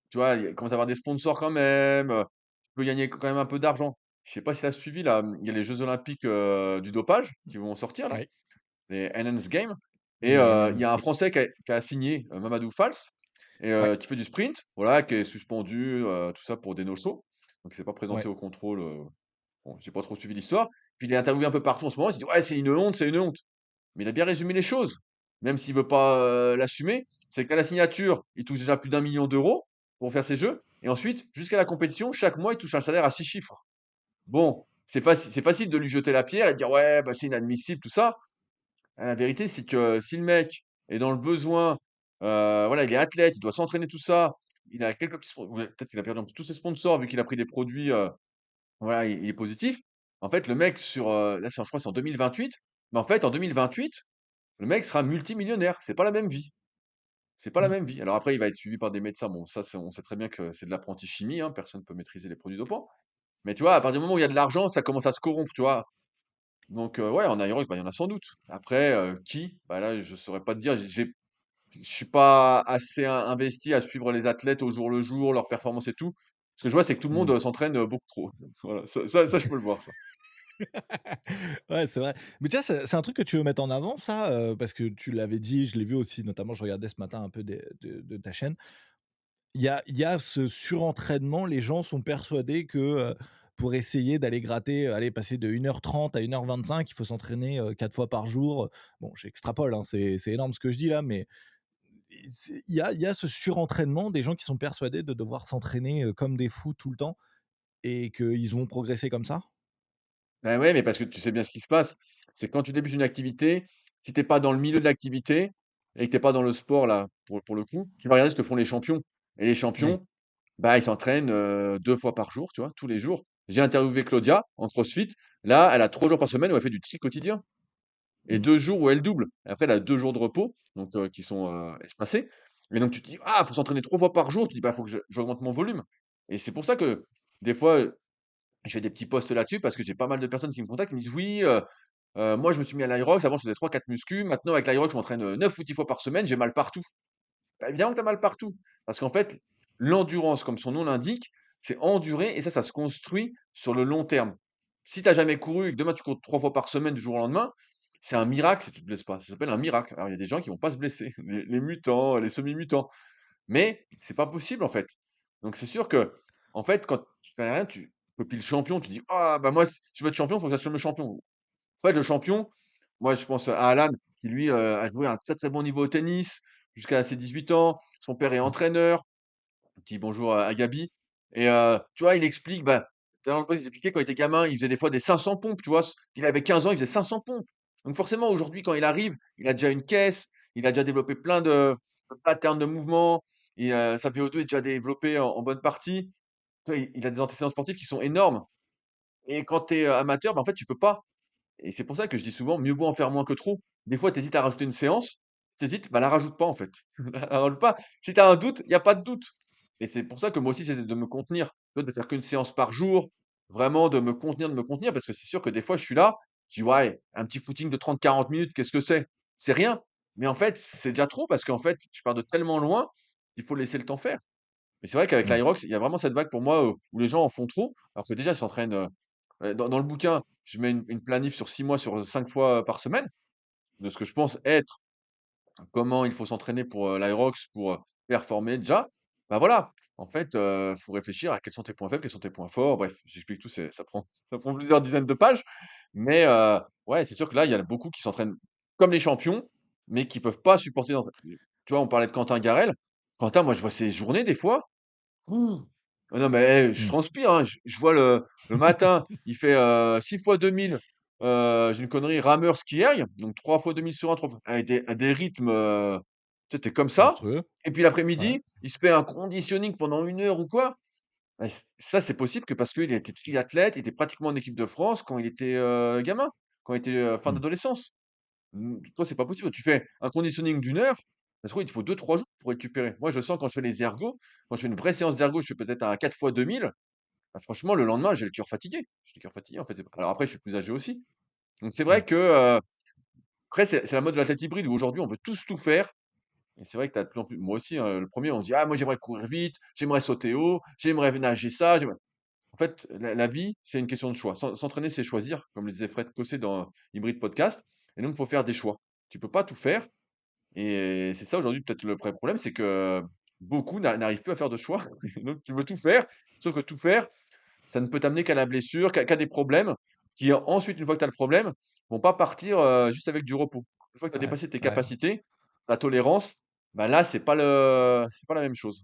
tu vois, il commence à avoir des sponsors quand même, tu peux gagner quand même un peu d'argent. Je sais pas si tu as suivi là, il y a les jeux olympiques, du dopage qui vont sortir là, ouais, les Enhanced Games et les il y a NNS, un oui, Français qui a signé, Mamadou Falls et ouais, qui fait du sprint, voilà, qui est suspendu, tout ça pour des no-show. Donc il s'est pas présenté ouais, au contrôle, bon, j'ai pas trop suivi l'histoire. Puis il est interviewé un peu partout en ce moment, il se dit: «Ouais, c'est une honte, c'est une honte». Mais il a bien résumé les choses, même s'il veut pas, l'assumer. C'est qu'à la signature, il touche déjà plus d'1 million d'euros pour faire ses jeux et ensuite, jusqu'à la compétition, chaque mois, il touche un salaire à 6 chiffres. Bon, c'est facile de lui jeter la pierre et de dire: «Ouais, bah, c'est inadmissible», tout ça. La vérité, c'est que si le mec est dans le besoin, voilà, il est athlète, il doit s'entraîner, tout ça, il a quelques petits spon ouais, peut-être qu'il a perdu un peu tous ses sponsors vu qu'il a pris des produits, voilà, il est positif. En fait, le mec sur, là, c'est je crois, c'est en 2028, mais en fait, en 2028, le mec sera multimillionnaire. C'est pas la même vie. C'est pas la mmh. même vie. Alors après, il va être suivi par des médecins. Bon, ça, on sait très bien que c'est de l'apprenti chimie, hein, personne ne peut maîtriser les produits dopants. Mais tu vois, à partir du moment où il y a de l'argent, ça commence à se corrompre, tu vois? Donc ouais, en Aerox, bah, il y en a sans doute. Après, qui? Bah, là, je saurais pas te dire. Je suis pas assez investi à suivre les athlètes au jour le jour, leurs performances et tout. Ce que je vois, c'est que tout le monde, Mmh. s'entraîne, beaucoup trop. Voilà, ça, je peux le voir, ça. Ouais, c'est vrai. Mais tu vois, c'est un truc que tu veux mettre en avant ça, parce que tu l'avais dit, je l'ai vu aussi, notamment je regardais ce matin un peu des de ta chaîne. Il y a ce surentraînement, les gens sont persuadés que, pour essayer d'aller gratter, aller passer de 1h30 à 1h25, il faut s'entraîner, 4 fois par jour. Bon, j'extrapole, hein, c'est énorme ce que je dis là, mais il y a ce surentraînement des gens qui sont persuadés de devoir s'entraîner, comme des fous tout le temps et qu'ils vont progresser comme ça? Bah, ouais, mais parce que tu sais bien ce qui se passe, c'est que quand tu débutes une activité, si tu es pas dans le milieu de l'activité et que tu es pas dans le sport là, pour le coup, tu vas regarder ce que font les champions et les Oui. champions, bah, ils s'entraînent, 2 fois par jour, tu vois? Tous les jours. J'ai interviewé Claudia en CrossFit. Là, elle a 3 jours par semaine où elle fait du tri quotidien. Et Mmh. 2 jours où elle double. Et après, elle a 2 jours de repos, donc qui sont, espacés. Et donc tu te dis: «Ah, faut s'entraîner 3 fois par jour». Tu dis: «Bah, faut que j'augmente mon volume». Et c'est pour ça que des fois, je fais des petits posts là-dessus parce que j'ai pas mal de personnes qui me contactent, qui me disent: «Oui, moi je me suis mis à l'Hyrox, avant je faisais 3-4 muscu, maintenant avec l'Hyrox je m'entraîne, 9 ou 10 fois par semaine, j'ai mal partout». Bah, évidemment que tu as mal partout. Parce qu'en fait, l'endurance, comme son nom l'indique, c'est endurer et ça se construit sur le long terme. Si tu as jamais couru et que demain tu cours 3 fois par semaine du jour au lendemain, c'est un miracle si tu te blesses pas. Ça s'appelle un miracle. Alors il y a des gens qui vont pas se blesser, les mutants, les semi-mutants, mais c'est pas possible en fait. Donc c'est sûr que, en fait, quand tu fais rien, tu copies le champion, tu dis: «Ah bah moi, si je veux être champion, il faut que j'aille le champion». En fait, le champion, moi, je pense à Alan qui lui, a joué à un très, très bon niveau au tennis jusqu'à ses 18 ans. Son père est entraîneur. Petit bonjour à Gabi et tu vois, il explique, bah, tu vois, il expliquait quand il était gamin, il faisait des fois des 500 pompes, tu vois? Il avait 15 ans, il faisait 500 pompes. Donc forcément, aujourd'hui, quand il arrive, il a déjà une caisse, il a déjà développé plein de le pattern de mouvement et sa VO2 est déjà développée en bonne partie. Tu vois, il a des antécédents sportifs qui sont énormes et quand tu es, amateur, bah, en fait, tu peux pas et c'est pour ça que je dis souvent: «Mieux vaut en faire moins que trop». Des fois, tu hésites à rajouter une séance, tu hésites, bah, la rajoute pas, en fait. La rajoute pas. Si tu as un doute, il y a pas de doute et c'est pour ça que moi aussi, j'essaie de me contenir, tu vois, de faire qu'une séance par jour, vraiment de me contenir parce que c'est sûr que des fois, je suis là, je dis: «Ouais, un petit footing de 30-40 minutes, qu'est-ce que c'est?» C'est rien, mais en fait, c'est déjà trop parce qu'en fait, je pars de tellement loin, il faut laisser le temps faire. Mais c'est vrai qu'avec Mmh. l'Aerox, il y a vraiment cette vague pour moi, où les gens en font trop, alors que déjà ils s'entraînent, dans le bouquin, je mets une planif sur 6 mois, sur, 5 fois par semaine, de ce que je pense être comment il faut s'entraîner pour, l'Aerox, pour, performer déjà. Bah, voilà, en fait, faut réfléchir à quels sont tes points faibles, quels sont tes points forts, bref, j'explique tout, c'est ça prend plusieurs dizaines de pages, mais ouais, c'est sûr que là, il y en a beaucoup qui s'entraînent comme les champions, mais qui peuvent pas supporter dans tu vois, on parlait de Quentin Garel. Quentin, moi, je vois ses journées des fois. Ouh! Ah non, mais, je Mmh. transpire, hein. Je vois le matin, il fait, 6 fois 2000, j'ai une connerie, rameur ski erg, donc 3 fois 2000 sur un 3 fois avec des rythmes, tu sais, tu es comme ça Monstrueux. et puis Ouais. l'après-midi, il se fait un conditioning pendant 1 heure ou quoi. Bah, ça, c'est possible que parce qu'il a été triathlète, il était pratiquement en équipe de France quand il était, gamin, quand il était, fin Mmh. d'adolescence. Toi, c'est pas possible. Tu fais un conditioning d'1 heure, ça se trouve, il te faut 2-3 jours pour récupérer. Moi, je sens quand je fais les ergos, quand je fais une vraie séance d'ergo, je fais peut-être un 4 fois 2000, bah, franchement, le lendemain, j'ai le cœur fatigué. J'ai le cœur fatigué, en fait, alors après, je suis plus âgé aussi. Donc c'est vrai Mmh. que, après, c'est la mode de l'athlète hybride où aujourd'hui, on veut tous tout faire et c'est vrai que tu as de plus en plus moi aussi, hein, le premier on dit: «Ah moi, j'aimerais courir vite, j'aimerais sauter haut, j'aimerais nager ça, j'aimerais» en fait, la vie, c'est une question de choix. S'entraîner, c'est choisir, comme le disait Fred Cossé dans Hybrid Podcast et donc il faut faire des choix. Tu peux pas tout faire et c'est ça aujourd'hui peut-être le vrai problème, c'est que beaucoup n'arrivent plus à faire de choix. Donc tu veux tout faire, sauf que tout faire, ça ne peut t'amener qu'à la blessure, qu'à des problèmes qui ensuite, une fois que tu as le problème, vont pas partir, juste avec du repos. Une fois que tu as Ouais, dépassé tes ouais. capacités, ta tolérance, bah, là, c'est pas la même chose.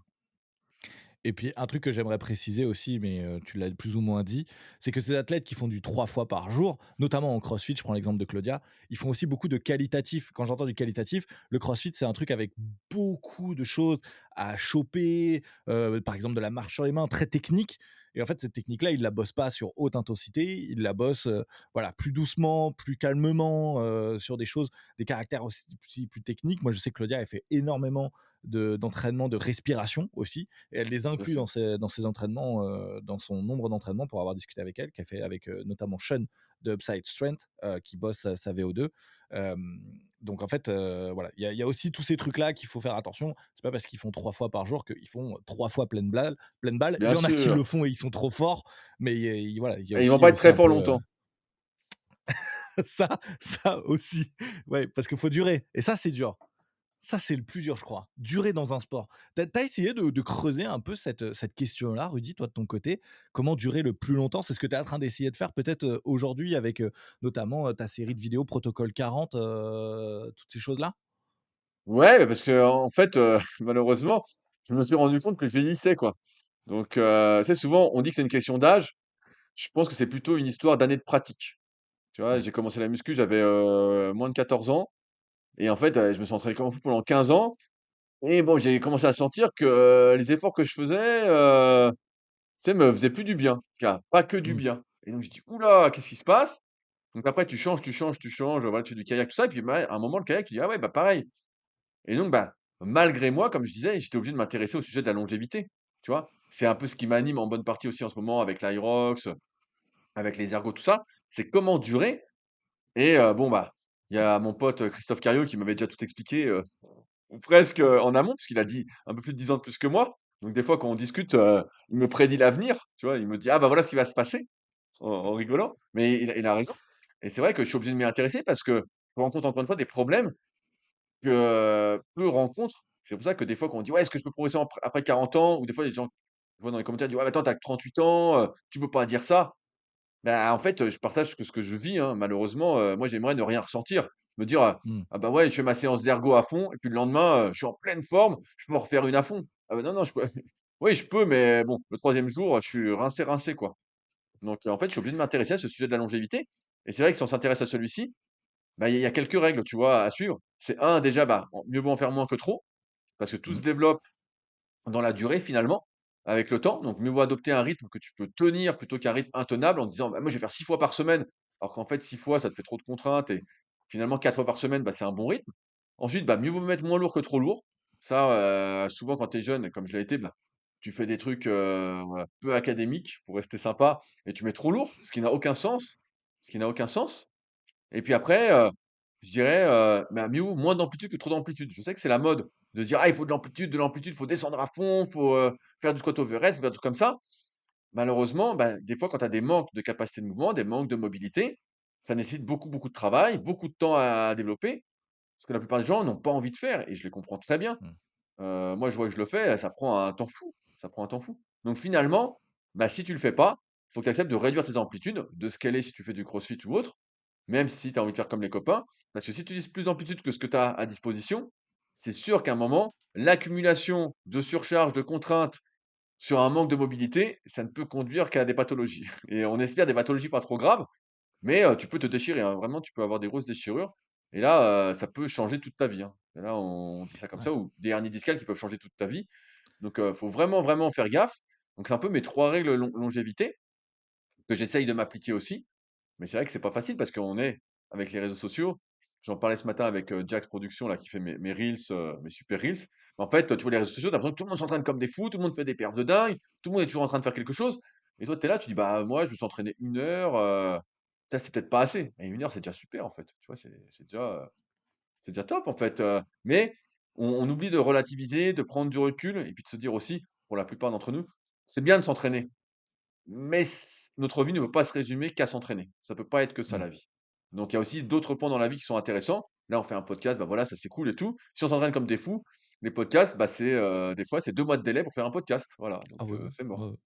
Et puis un truc que j'aimerais préciser aussi, mais tu l'as plus ou moins dit, c'est que ces athlètes qui font du 3 fois par jour, notamment en CrossFit, je prends l'exemple de Claudia, ils font aussi beaucoup de qualitatif. Quand j'entends du qualitatif, le CrossFit, c'est un truc avec beaucoup de choses à choper, par exemple de la marche sur les mains, très technique. Et en fait, cette technique-là, ils la bossent pas sur haute intensité, ils la bossent, voilà, plus doucement, plus calmement, sur des choses, des caractères aussi plus techniques. Moi, je sais que Claudia, elle fait énormément d'entraînement de respiration aussi, et elle les Bien inclut sûr. dans ses entraînements, dans son nombre d'entraînements pour avoir discuté avec elle, qu'elle fait avec, notamment Sean de Upside Strength, qui bosse sa VO2. Donc en fait, voilà, il y a aussi tous ces trucs-là qu'il faut faire attention. C'est pas parce qu'ils font 3 fois par jour qu'ils font 3 fois pleine balle. Il Bien y en a qui sûr le font et ils sont trop forts, mais voilà, il y a et ils vont aussi pas être très un forts peu, longtemps. ça aussi. Ouais, parce qu'il faut durer et ça, c'est dur. Ça, c'est le plus dur, je crois. Durer dans un sport. Tu as essayé de creuser un peu cette question-là, Rudy, toi, de ton côté? Comment durer le plus longtemps? C'est ce que tu es en train d'essayer de faire peut-être, aujourd'hui avec, notamment, ta série de vidéos Protocole 40, toutes ces choses-là? Ouais, parce qu'en fait, malheureusement, je me suis rendu compte que je vieillissais, quoi. Donc, tu sais, souvent, on dit que c'est une question d'âge. Je pense que c'est plutôt une histoire d'années de pratique. Tu vois? Ouais. J'ai commencé la muscu, j'avais, moins de 14 ans et en fait, je me suis entraîné comme un fou pendant 15 ans et bon, j'ai commencé à sentir que, les efforts que je faisais, tu sais, me faisaient plus du bien. En tout cas, pas que du Mmh. bien et donc je dis: «Ouh là, qu'est-ce qui se passe?» Donc après tu changes, voilà, tu fais du kayak, tout ça et puis, bah, à un moment, le kayak, tu dis: «Ah ouais, bah, pareil». Et donc, bah, malgré moi, comme je disais, j'étais obligé de m'intéresser au sujet de la longévité, tu vois? C'est un peu ce qui m'anime en bonne partie aussi en ce moment avec l'Hyrox, avec les ergots, tout ça. C'est comment durer et bon, bah, il y a mon pote, Christophe Cario qui m'avait déjà tout expliqué, ou presque, en amont, puisqu'il a dit un peu plus de 10 ans de plus que moi. Donc des fois, quand on discute, il me prédit l'avenir, tu vois? Il me dit: «Ah bah, voilà ce qui va se passer», en rigolant, mais il a raison et c'est vrai que je suis obligé de m'y intéresser parce que je rencontre encore une fois des problèmes que, peu rencontrent. C'est pour ça que des fois quand on dit: «Ouais, est-ce que je peux progresser après 40 ans?» ou des fois les gens, je vois dans les commentaires, ils disent: «Ouais, mais attends, tu as que 38 ans, tu peux pas dire ça». Bah, en fait, je partage que ce que je vis, hein. Malheureusement, moi j'aimerais ne rien ressentir. Me dire, Mmh. «Ah bah, ouais, je fais ma séance d'ergo à fond et puis le lendemain, je suis en pleine forme, je peux en refaire une à fond». Ah bah, non, non, je peux oui, je peux, mais bon, le troisième jour, je suis rincé, rincé, quoi. Donc en fait, je suis obligé de m'intéresser à ce sujet de la longévité et c'est vrai que si on s'intéresse à celui-ci, bah, il y a quelques règles, tu vois, à suivre. C'est un déjà, bah, mieux vaut en faire moins que trop. parce que tout se Mmh. développe dans la durée finalement, avec le temps. Donc mieux vaut adopter un rythme que tu peux tenir plutôt qu'un rythme intenable en te disant: «Bah, moi je vais faire 6 fois par semaine», alors qu'en fait 6 fois ça te fait trop de contraintes et finalement 4 fois par semaine, bah, c'est un bon rythme. Ensuite, bah, mieux vaut mettre moins lourd que trop lourd. Ça, souvent quand tu es jeune, comme je l'ai été, bah, tu fais des trucs, voilà, peu académiques pour rester sympa et tu mets trop lourd, ce qui n'a aucun sens, ce qui n'a aucun sens. Et puis après, je dirais, bah, mieux vaut moins d'amplitude que trop d'amplitude. Je sais que c'est la mode de se dire: «Ah, il faut de l'amplitude, faut descendre à fond, faut, faire du squat overhead, faut faire des trucs comme ça». Malheureusement, bah, des fois, quand tu as des manques de capacité de mouvement, des manques de mobilité, ça nécessite beaucoup, beaucoup de travail, beaucoup de temps à développer, ce que la plupart des gens n'ont pas envie de faire et je les comprends très bien. Mmh. Moi, je vois que je le fais, ça prend un temps fou, ça prend un temps fou. Donc finalement, bah, si tu le fais pas, il faut que tu acceptes de réduire tes amplitudes, de scaler si tu fais du crossfit ou autre, même si tu as envie de faire comme les copains. Parce que si tu utilises plus d'amplitude que ce que tu as à disposition, c'est sûr qu'à un moment, l'accumulation de surcharge, de contraintes sur un manque de mobilité, ça ne peut conduire qu'à des pathologies. Et on espère des pathologies pas trop graves, mais tu peux te déchirer, hein. Vraiment, tu peux avoir des grosses déchirures et là, ça peut changer toute ta vie, hein. Et là, on dit ça comme Ouais. ça ou des hernies discales qui peuvent changer toute ta vie. Donc faut vraiment, vraiment faire gaffe. Donc c'est un peu mes 3 règles longévité que j'essaye de m'appliquer aussi. Mais c'est vrai que c'est pas facile parce qu'on est avec les réseaux sociaux. J'en parlais ce matin avec, Jax Productions là qui fait mes reels, mes super reels. En fait, tu vois les réseaux sociaux, tu as l'impression que tout le monde s'entraîne comme des fous, tout le monde fait des perfs de dingue, tout le monde est toujours en train de faire quelque chose et toi tu es là, tu dis: «Bah, moi je me suis entraîné 1 heure, ça c'est peut-être pas assez». Et 1 heure c'est déjà super en fait, tu vois? C'est déjà top en fait, mais on oublie de relativiser, de prendre du recul et puis de se dire aussi, pour la plupart d'entre nous, c'est bien de s'entraîner. Mais notre vie ne peut pas se résumer qu'à s'entraîner. Ça peut pas être que ça Mmh. la vie. Donc il y a aussi d'autres pans dans la vie qui sont intéressants. Là, on fait un podcast, bah, voilà, ça c'est cool et tout. Si on s'entraîne comme des fous, les podcasts, bah, des fois, c'est 2 mois de délai pour faire un podcast. Voilà, donc Ah ouais, c'est ouais, mort. ouais.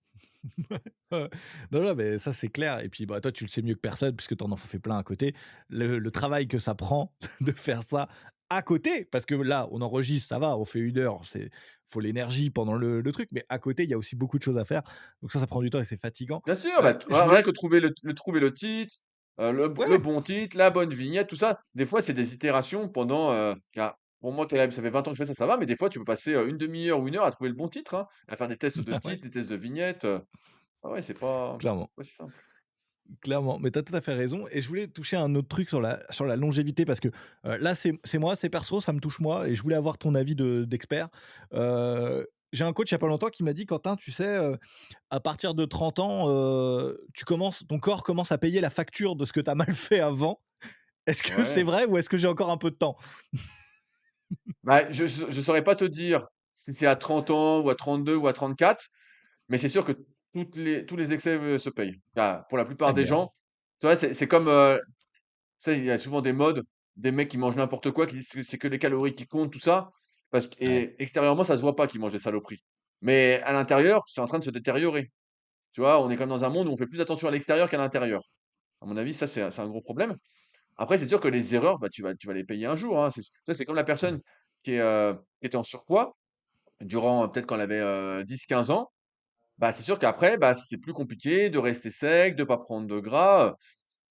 Ouais. Non, non, mais ça, c'est clair et puis, bah, toi, tu le sais mieux que personne puisque tu en fais plein à côté. Le travail que ça prend de faire ça à côté, parce que là, on enregistre, ça va, on fait 1 heure, c'est faut l'énergie pendant le truc, mais à côté, il y a aussi beaucoup de choses à faire. Donc ça prend du temps et c'est fatigant. Bien sûr, bah, t Je rien voulais que trouver le titre, le ouais, bon titre, la bonne vignette, tout ça. Des fois, c'est des itérations pendant, pour moi, qui ça fait 20 ans que je fais ça, ça va, mais des fois, tu peux passer, 1/2 heure ou 1 heure à trouver le bon titre, hein, à faire des tests de ouais, titres, des tests de vignettes, ah ouais, clairement. pas si simple. Clairement, mais tu as tout à fait raison et je voulais toucher à un autre truc sur la longévité parce que, là, c'est moi, c'est perso, ça me touche moi et je voulais avoir ton avis d'expert. J'ai un coach il y a pas longtemps qui m'a dit: «Quentin, tu sais, à partir de 30 ans, tu commences ton corps commence à payer la facture de ce que tu as mal fait avant». Est-ce que c'est Ouais. vrai ou est-ce que j'ai encore un peu de temps? Bah, je saurais pas te dire si c'est à 30 ans ou à 32 ou à 34, mais c'est sûr que tous les excès, se payent. Bah, pour la plupart Eh des bien, gens, tu vois, c'est comme, tu sais, il y a souvent des modes, des mecs qui mangent n'importe quoi, qui disent que c'est que les calories qui comptent, tout ça, parce que ouais, et extérieurement, ça se voit pas qu'ils mangent des saloperies. Mais à l'intérieur, c'est en train de se détériorer. Tu vois? On est comme dans un monde où on fait plus attention à l'extérieur qu'à l'intérieur. À mon avis, ça, c'est un gros problème. Après, c'est sûr que les erreurs, bah, tu vas les payer un jour, hein. C'est comme la mmh, personne qui était en surpoids durant, peut-être quand elle avait, 10-15 ans. Bah, c'est sûr qu'après, bah, c'est plus compliqué de rester sec, de pas prendre de gras,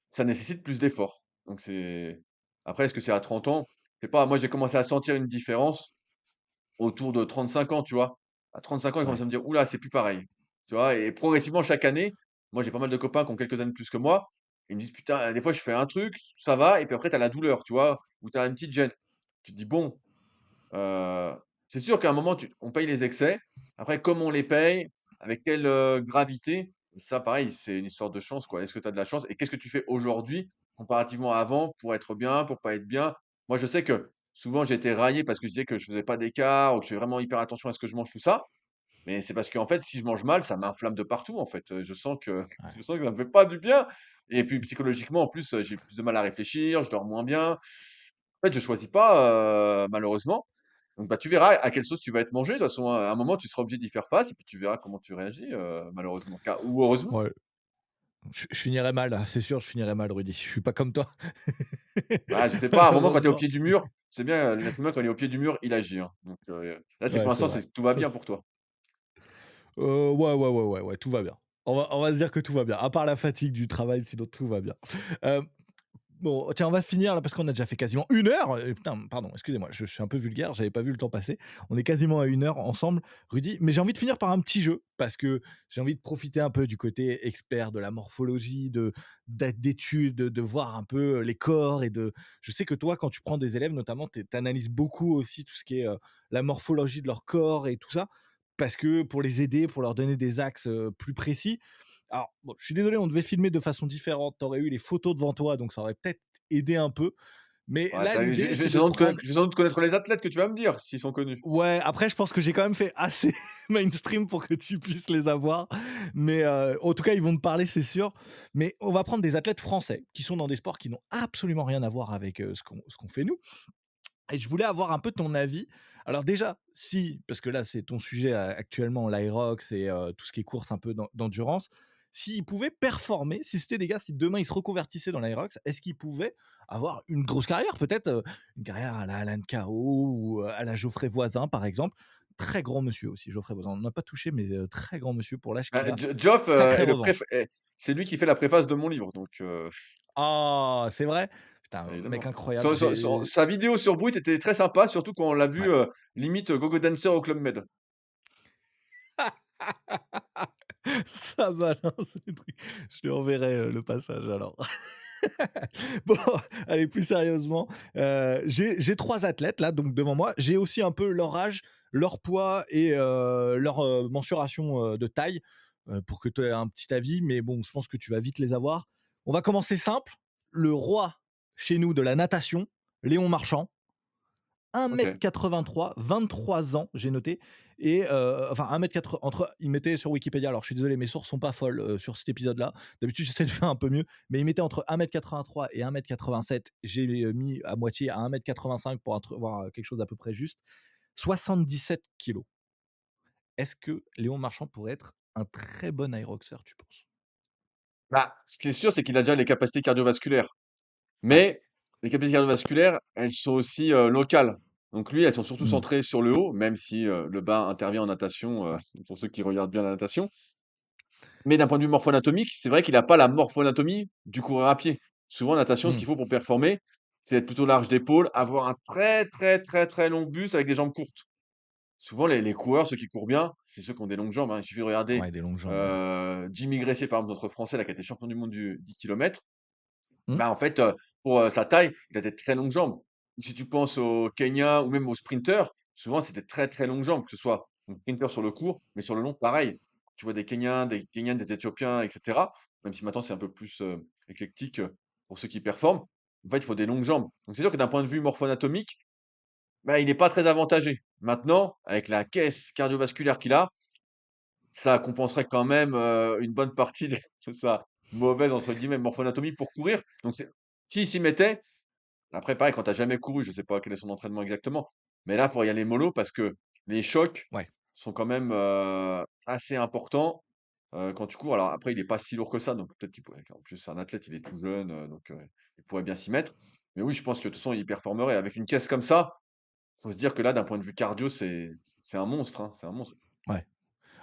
ça nécessite plus d'efforts. Donc c'est après, est-ce que c'est à 30 ans? Je sais pas, moi j'ai commencé à sentir une différence autour de 35 ans, tu vois? À 35 ans, j'ai commencé ouais, à me dire: «Ouh là, c'est plus pareil». Tu vois? Et progressivement chaque année, moi j'ai pas mal de copains qui ont quelques années de plus que moi, ils me disent: «Putain, des fois je fais un truc, ça va et puis après tu as la douleur», tu vois? Ou tu as une petite gêne. Tu te dis: «Bon». Heu, c'est sûr qu'à un moment, tu on paye les excès. Après, comme on les paye, avec quelle, gravité, ça pareil, c'est une histoire de chance, quoi. Est-ce que tu as de la chance et qu'est-ce que tu fais aujourd'hui, comparativement à avant, pour être bien, pour pas être bien? Moi, je sais que souvent, j'ai été raillé parce que je disais que je faisais pas d'écart ou que je fais vraiment hyper attention à ce que je mange, tout ça. Mais c'est parce qu'en fait, si je mange mal, ça m'inflamme de partout, en fait. Je sens que ouais. je sens que ça me fait pas du bien et puis psychologiquement, en plus, j'ai plus de mal à réfléchir, je dors moins bien. En fait, je choisis pas, malheureusement. Donc, bah, tu verras à quelle sauce tu vas être mangé. De toute façon, à un moment, tu seras obligé d'y faire face et puis tu verras comment tu réagis, malheureusement, ou heureusement. Ouais, je finirai mal, c'est sûr, je finirai mal Rudy, je suis pas comme toi. Ah, je sais pas, à un moment, quand tu es au Malheureusement. pied du mur, c'est bien, l'être humain, quand il est au pied du mur, il agit, hein. Donc, là, c'est pour Ouais, c'est l'instant, vrai. c'est tout va Ça bien pour toi. Ouais, ouais, ouais, ouais, ouais, tout va bien. On va se dire que tout va bien. À part la fatigue du travail, sinon tout va bien. Hem, Bon, tiens, on va finir là parce qu'on a déjà fait quasiment 1 heure. Putain, pardon, excusez-moi, je suis un peu vulgaire, j'avais pas vu le temps passer. On est quasiment à 1 heure ensemble, Rudy, mais j'ai envie de finir par un petit jeu parce que j'ai envie de profiter un peu du côté expert de la morphologie, d'études, de voir un peu les corps et de je sais que toi, quand tu prends des élèves notamment, tu analyses beaucoup aussi tout ce qui est, la morphologie de leur corps et tout ça, parce que pour les aider, pour leur donner des axes, plus précis. Alors, bon, je suis désolé, on devait filmer de façon différente. Tu aurais eu les photos devant toi, donc ça aurait peut-être aidé un peu. Mais Ouais, là, tu l'idée, je vais c'est de sans doute prendre. je vais sans doute connaître les athlètes que tu vas me dire, s'ils sont connus. Ouais, après, je pense que j'ai quand même fait assez mainstream pour que tu puisses les avoir. Mais en tout cas, ils vont te parler, c'est sûr. Mais on va prendre des athlètes français qui sont dans des sports qui n'ont absolument rien à voir avec ce qu'on fait nous. Et je voulais avoir un peu ton avis. Alors déjà, si, parce que là, c'est ton sujet actuellement, l'Aerox et tout ce qui est course un peu d'endurance, s'ils pouvaient performer, si c'était des gars, si demain ils se reconvertissaient dans l'Aerox, est-ce qu'ils pouvaient avoir une grosse carrière, peut-être une carrière à la Alan Cao ou à la Geoffrey Voisin, par exemple. Très grand monsieur aussi, Geoffrey Voisin. On n'a pas touché, mais très grand monsieur pour l'âge qu'il a. Geoff, Sacrée est le préf revanche. est c'est lui qui fait la préface de mon livre, donc Ah, c'est vrai. C'est un mec évidemment. incroyable. Son sa vidéo sur Brut était très sympa, surtout quand on l'a vu, limite Gogo Dancer au Club Med. Ça balance les trucs. Je lui enverrai, le passage alors. Bon, allez, plus sérieusement, j'ai 3 athlètes là, donc devant moi. J'ai aussi un peu leur âge, leur poids et leur, mensuration, de taille, pour que tu aies un petit avis, mais bon, je pense que tu vas vite les avoir. On va commencer simple. Le roi chez nous de la natation, Léon Marchand. OK. 1 m 83, 23 ans, j'ai noté et enfin 1 m 80 entre il mettait sur Wikipédia, alors je suis désolé, mes sources sont pas folles, sur cet épisode-là. D'habitude, j'essaie de faire un peu mieux, mais il mettait entre 1 m 83 et 1 m 87. J'ai, mis à moitié à 1 m 85 pour avoir, quelque chose d'à peu près juste. 77 kilos. Est-ce que Léon Marchand pourrait être un très bon aéroxer, tu penses? Bah, ce qui est sûr, c'est qu'il a déjà les capacités cardiovasculaires. Ouais. Mais les capacités cardiovasculaires, elles sont aussi, locales. Donc lui, elles sont surtout Mmh. centrées sur le haut, même si, le bas intervient en natation, pour ceux qui regardent bien la natation. Mais d'un point de vue morpho-anatomique, c'est vrai qu'il a pas la morpho-anatomie du coureur à pied. Souvent en natation, ce Mmh. qu'il faut pour performer, c'est être plutôt large d'épaules, avoir un très, très, très, très long buste avec des jambes courtes. Souvent les coureurs, ceux qui courent bien, c'est ceux qui ont des longues jambes, hein. Il suffit de regarder, Ouais, des longues jambes, ouais. Jimmy Gressier, par exemple, notre Français là, qui a été champion du monde du 10 kilomètres. Mmh. Bah, en fait, pour, sa taille, il a des très longues jambes. Ou si tu penses au Kenya ou même aux sprinteurs, souvent c'est des très, très longues jambes, que ce soit donc sprinter sur le court, mais sur le long, pareil. Tu vois des Kenyans, des Éthiopiens et cetera, même si maintenant c'est un peu plus, éclectique, pour ceux qui performent. En fait, il faut des longues jambes. Donc c'est sûr que d'un point de vue morpho-anatomique, bah, il n'est pas très avantagé. Maintenant, avec la caisse cardiovasculaire qu'il a, ça compenserait quand même, une bonne partie de sa «mauvaise» entre guillemets morpho-anatomie pour courir. Donc c'est s'il s'y mettait, après pareil quand tu as jamais couru, je sais pas quel est son entraînement exactement, mais là, il faut y aller mollo parce que les chocs Ouais. sont quand même, assez importants, quand tu cours. Alors après, il est pas si lourd que ça, donc peut-être qu'il pourrait en plus c'est un athlète, il est tout jeune, donc il pourrait bien s'y mettre. Mais oui, je pense que de toute façon, il performerait. Avec une caisse comme ça, faut se dire que là, d'un point de vue cardio, c'est un monstre, hein, c'est un monstre. Ouais.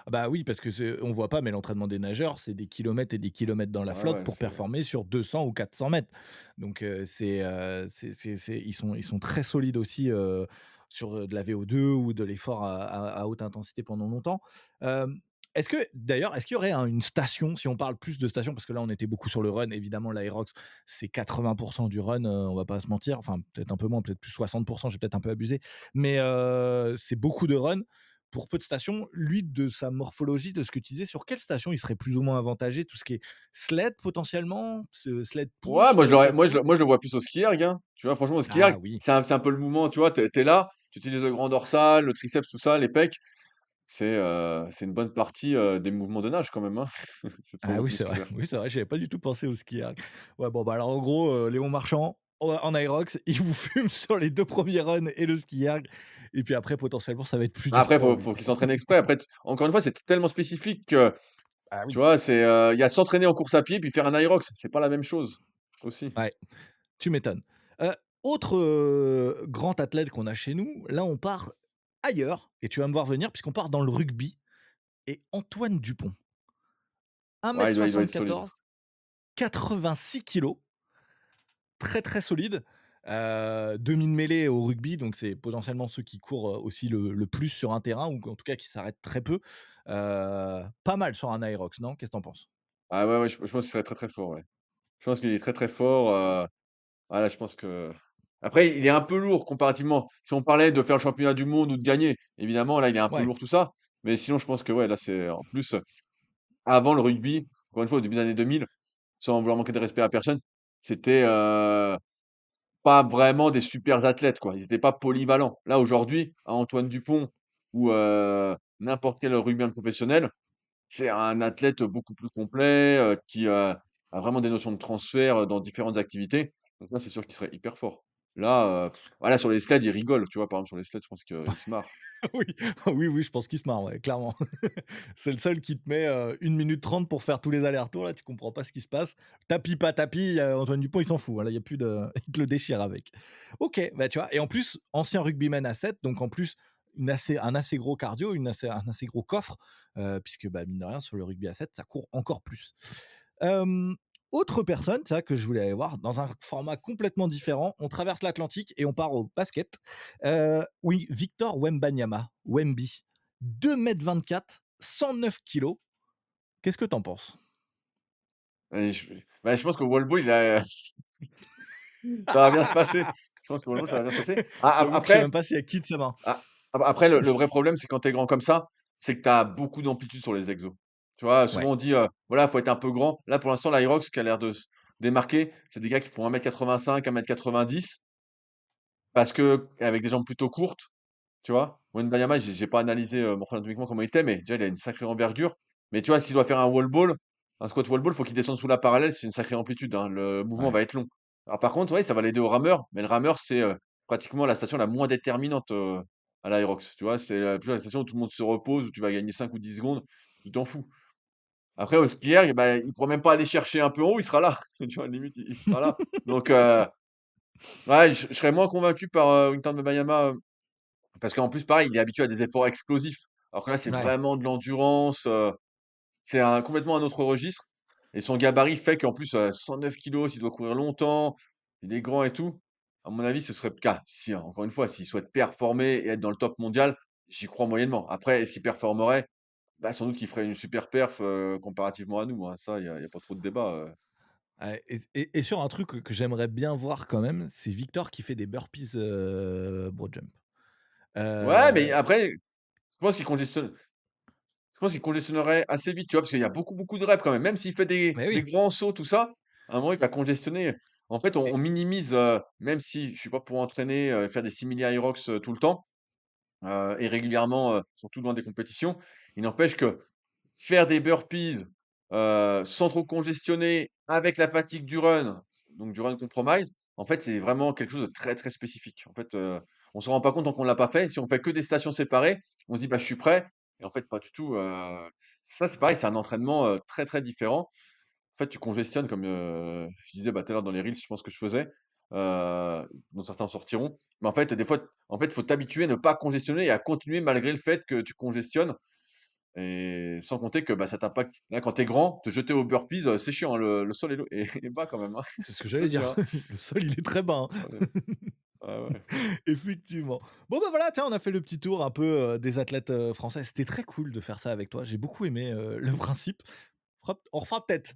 Ah bah oui, parce que on voit pas, mais l'entraînement des nageurs, c'est des kilomètres et des kilomètres dans la Ouais, flotte ouais, pour c'est performer sur 200 ou 400 mètres. Donc ils sont très solides aussi, sur, de la VO2 ou de l'effort à haute intensité pendant longtemps. Hem, est-ce qu'il y aurait une station, si on parle plus de station, parce que là on était beaucoup sur le run, évidemment l'Aerox, c'est 80 du run, on va pas se mentir, enfin peut-être un peu moins, peut-être plus 60, j'ai peut-être un peu abusé, mais c'est beaucoup de run pour peu de stations. Lui, de sa morphologie, de ce que tu disais, sur quelle station il serait plus ou moins avantagé? Tout ce qui est sled potentiellement? Sled ouais, push, sled pull? moi je le vois plus au ski erg, hein. Tu vois? Franchement au ski Ah erg, oui, c'est un peu le mouvement, tu vois? Tu es là, tu utilises le grand dorsal, le triceps, tout ça, les pecs. C'est une bonne partie, des mouvements de nage quand même, hein, cette ah remontée oui, c'est vrai, musculaire. oui, c'est vrai, j'avais pas du tout pensé au ski erg. Ouais, bon, bah, alors, en gros, Léon Marchand, en aerox, il vous fume sur les 2 premiers runs et le ski erg et puis après potentiellement ça va être plus dur Après pour faut lui. faut qu'il s'entraîne exprès. Après encore une fois, c'est tellement spécifique que, Ah tu oui. vois? Il y a s'entraîner en course à pied puis faire un aerox, c'est pas la même chose, aussi. Ouais, tu m'étonnes. Heu, autre, grand athlète qu'on a chez nous, là on part ailleurs et tu vas me voir venir puisqu'on part dans le rugby et Antoine Dupont. un Ouais, mètre il doit être soixante solide. quatorze, 86 kilos. très, très solides. Demi de mêlée au rugby, donc c'est potentiellement ceux qui courent, aussi le plus sur un terrain ou en tout cas qui s'arrêtent très peu. Pas mal sur un Aerox, non? Qu'est-ce que tu en penses? Ah ouais, ouais, je pense qu'il serait très, très fort, ouais. Je pense qu'il est très, très fort, voilà, je pense que après il est un peu lourd comparativement. Si on parlait de faire le championnat du monde ou de gagner, évidemment là, il est un peu Ouais, lourd tout ça, mais sinon je pense que ouais, là c'est en plus, avant le rugby, encore une fois au début des années 2000, sans vouloir manquer de respect à personne, c'était, pas vraiment des supers athlètes, quoi. Ils étaient pas polyvalents. Là, aujourd'hui, un Antoine Dupont ou n'importe quel rugbyman professionnel, c'est un athlète beaucoup plus complet, qui, a vraiment des notions de transfert, dans différentes activités. Donc là, c'est sûr qu'il serait hyper fort. Là, voilà, sur les sleds, il rigole, tu vois? Par exemple, sur les sleds, je pense qu'il se marre. oui, oui, oui, je pense qu'il se marre, ouais, clairement. C'est le seul qui te met, 1 minute 30 pour faire tous les allers-retours là, tu comprends pas ce qui se passe. Tapis, pas tapis, Antoine Dupont, il s'en fout, hein, là, il y a plus de il te le déchire avec. OK, bah, tu vois? Et en plus, ancien rugbyman à 7, donc en plus, un assez gros cardio, un assez gros coffre, puisque, bah, mine de rien, sur le rugby à 7, ça court encore plus. Hem, Autre personne, ça, que je voulais aller voir, dans un format complètement différent, on traverse l'Atlantique et on part au basket. Oui, Victor Wembanyama, Wemby, 2,24 m, 109 kilos. Qu'est-ce que tu en penses? Et je pense qu'au Wall Ball, ça va bien se passer. Je pense qu'au Wall Ball, ça va bien se passer. J'avoue que je sais Après même pas s'il y a qui de sa main. A après le vrai problème, c'est quand tu es grand comme ça, c'est que tu as beaucoup d'amplitude sur les exos. Tu vois? Ouais, Souvent on dit, voilà, faut être un peu grand. Là, pour l'instant, l'Aerox qui a l'air de se démarquer, c'est des gars qui font 1,85 m, 1,90 m parce qu'avec des jambes plutôt courtes. Tu vois? Wembanyama, j'ai pas analysé, morphologiquement comment il était, mais déjà il a une sacrée envergure. Mais tu vois, s'il doit faire un wall ball, un squat wall ball, faut qu'il descende sous la parallèle, c'est une sacrée amplitude, hein. Le mouvement ouais. va être long. Alors par contre, ouais, ça va l'aider au rameur, mais le rameur, c'est, pratiquement la station la moins déterminante, à l'Aerox. Tu vois? C'est la plutôt la station où tout le monde se repose, où tu vas gagner 5 ou 10 secondes, tu t'en fous. Après au skier, bah, il pourra même pas aller chercher un peu en haut, il sera là. Tu vois? Limite, il sera là. Donc ouais, je serais moins convaincu par, Victor Wembanyama, parce qu'en plus, pareil, il est habitué à des efforts explosifs. Alors que là, c'est Ouais. vraiment de l'endurance, c'est un complètement un autre registre et son gabarit fait qu'en plus, 109 kilogrammes, s'il doit courir longtemps, il est grand et tout. À mon avis, ce serait le cas si, hein, encore une fois, s'il souhaite performer et être dans le top mondial, j'y crois moyennement. Après, est-ce qu'il performerait? Bah, sans doute qu'il ferait une super perf, comparativement à nous, hein. Ça, il y a pas trop de débat, Ouais et sur un truc que j'aimerais bien voir quand même, c'est Victor qui fait des burpees, broad jump. Ouais, mais Heu, après, je pense qu'il congestionnerait assez vite, tu vois? Parce qu'il y a beaucoup, beaucoup de reps quand même. Même s'il fait des mais des oui grands sauts, tout ça, à un moment, il va congestionner. En fait, on et on minimise, même si je suis pas pour entraîner, faire des simili Hyrox, tout le temps, et régulièrement, surtout dans des compétitions. Il n'empêche que faire des burpees, sans trop congestionner, avec la fatigue du run, donc du run compromise, en fait, c'est vraiment quelque chose de très, très spécifique. En fait, on se rend pas compte tant qu'on l'a pas fait. Si on fait que des stations séparées, on se dit: «Bah, je suis prêt» et en fait, pas du tout, ça, c'est pareil, c'est un entraînement, très, très différent. En fait, tu congestionnes comme, je disais, bah, tout à l'heure dans les reels, je pense que je faisais, dont certains sortiront. Mais en fait, des fois, en fait, il faut t'habituer à ne pas congestionner et à continuer malgré le fait que tu congestionnes et sans compter que, bah, ça t'impacte. Là, quand tu es grand, te jeter aux burpees, c'est chiant, hein, le sol est est bas quand même, hein. c'est ce que Je te j'allais le dis, dire. hein. Le sol, il est très bas, Le sol hein. est ouais, ouais. Effectivement. Bon, bah, voilà, tiens, on a fait le petit tour un peu, des athlètes, français. C'était très cool de faire ça avec toi. J'ai beaucoup aimé, le principe. On fera peut-être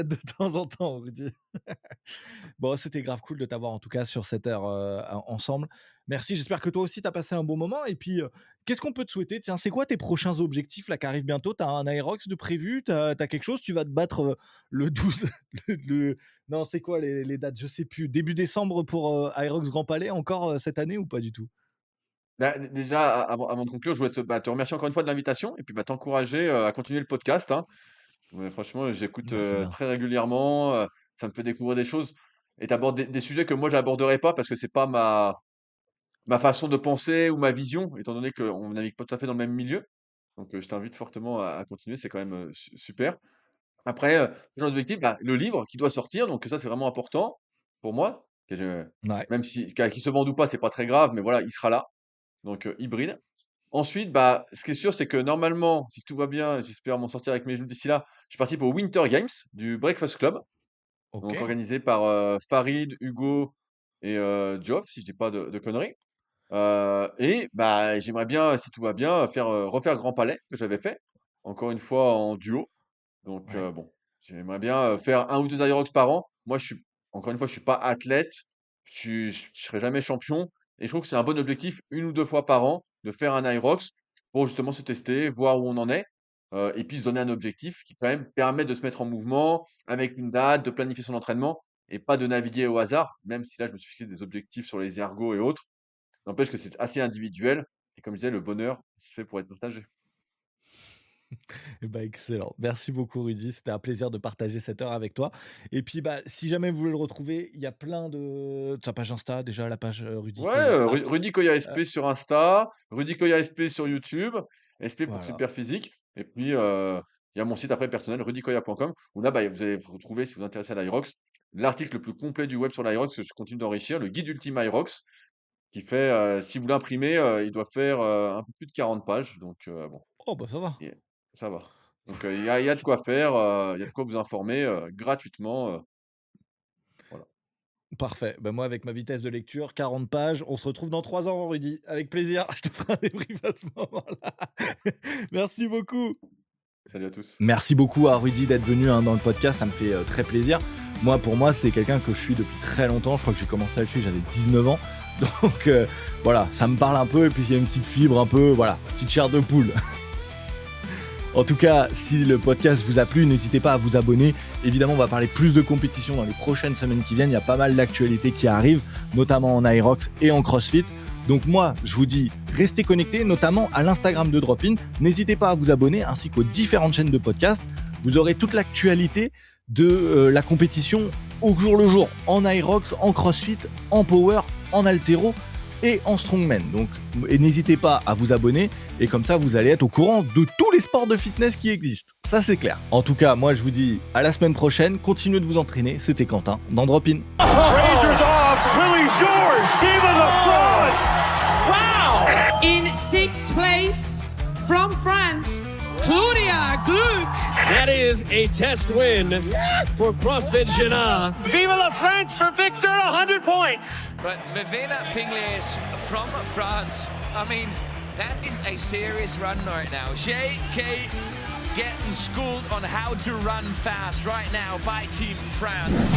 de temps en temps, on vous dit. Bon, c'était grave cool de t'avoir en tout cas sur cette heure, ensemble. Merci, j'espère que toi aussi tu as passé un bon moment et puis, qu'est-ce qu'on peut te souhaiter? Tiens, c'est quoi tes prochains objectifs là qui arrivent bientôt? Tu as un Aerox de prévu? Tu as quelque chose? Tu vas te battre, le 12 le non, c'est quoi les dates? Je sais plus. Début décembre pour, Aerox Grand Palais encore, cette année ou pas du tout? Bah, déjà, avant de conclure, je voulais te remercier encore une fois de l'invitation et puis, bah, t'encourager, à continuer le podcast, hein. Ouais, franchement, j'écoute, Bah, c'est bien. très régulièrement, ça me fait découvrir des choses et tu abordes des sujets que moi j'aborderais pas parce que c'est pas ma façon de penser ou ma vision, étant donné qu'on navigue pas tout à fait dans le même milieu. Donc, je t'invite fortement à continuer, c'est quand même, super. Après, prochain objectif, bah, le livre qui doit sortir, donc ça, c'est vraiment important pour moi, que je Ouais. même si qu'il se vende ou pas, c'est pas très grave, mais voilà, il sera là, donc hybride. Ensuite, bah, ce qui est sûr, c'est que normalement, si tout va bien, j'espère m'en sortir avec mes joues d'ici là, je participe aux Winter Games du Breakfast Club. donc OK, organisé par, Farid, Hugo et Geoff, si je dis pas de conneries. Et bah, j'aimerais bien, si tout va bien, refaire Grand Palais que j'avais fait, encore une fois en duo. Donc ouais. bon, j'aimerais bien, faire un ou 2 aerox par an. Moi, encore une fois, je suis pas athlète, je serai jamais champion et je trouve que c'est un bon objectif, une ou 2 fois par an, de faire un aerox pour justement se tester, voir où on en est, et puis se donner un objectif qui quand même permet de se mettre en mouvement avec une date, de planifier son entraînement et pas de naviguer au hasard, même si là, je me suis fixé des objectifs sur les ergos et autres. N'empêche que c'est assez individuel et comme je disais, le bonheur, c'est fait pour être partagé. Et bah, excellent. Merci beaucoup Rudy, c'était un plaisir de partager cette heure avec toi et puis, bah, si jamais vous voulez le retrouver, il y a plein de sa page Insta déjà, la page, Rudy Ouais, Koya Rudy Koya heu, SP sur Insta, Rudy Koya SP sur YouTube, SP pour voilà. Super Physique et puis, il y a mon site après personnel rudykoya.com où là, bah, vous allez vous retrouver, si vous vous intéressez à l'Irox, l'article le plus complet du web sur l'Irox que je continue d'enrichir, le guide ultime Irox qui fait, si vous l'imprimez, il doit faire, un peu plus de 40 pages donc bon Oh, bah, ça va. et ça va. Donc il y a de quoi faire, il y a de quoi vous informer, gratuitement, voilà. Parfait. Bah, moi, avec ma vitesse de lecture, 40 pages, on se retrouve dans 3 ans, Rudy. Avec plaisir, je te ferai un débrief à ce moment-là. Merci beaucoup. Salut à tous. Merci beaucoup à Rudy d'être venu, hein, dans le podcast, ça me fait, très plaisir. Moi, pour moi, c'est quelqu'un que je suis depuis très longtemps. Je crois que j'ai commencé à le suivre, j'avais 19 ans. Donc voilà, ça me parle un peu et puis il y a une petite fibre un peu, voilà, petite chair de poule. En tout cas, si le podcast vous a plu, n'hésitez pas à vous abonner. Évidemment, on va parler plus de compétition dans les prochaines semaines qui viennent. Il y a pas mal d'actualités qui arrivent, notamment en Aerox et en CrossFit. Donc moi, je vous dis, restez connectés, notamment à l'Instagram de Dropin. N'hésitez pas à vous abonner, ainsi qu'aux différentes chaînes de podcast. Vous aurez toute l'actualité de la compétition au jour le jour, en Aerox, en CrossFit, en Power, en Altéro et en Strongman. Donc, et n'hésitez pas à vous abonner et comme ça vous allez être au courant de tous les sports de fitness qui existent. Ça c'est clair. En tout cas, moi je vous dis à la semaine prochaine, continuez de vous entraîner. C'était Quentin dans Drop-In. Razors off. Willie George. Viva la France. Wow. In sixth place from France, Claudia Gluck. That is a test win for CrossFit Jena. Viva la France for Victor, 100 points. But Mavina Pingliers from France, I mean, that is a serious run right now. JK getting schooled on how to run fast right now by Team France.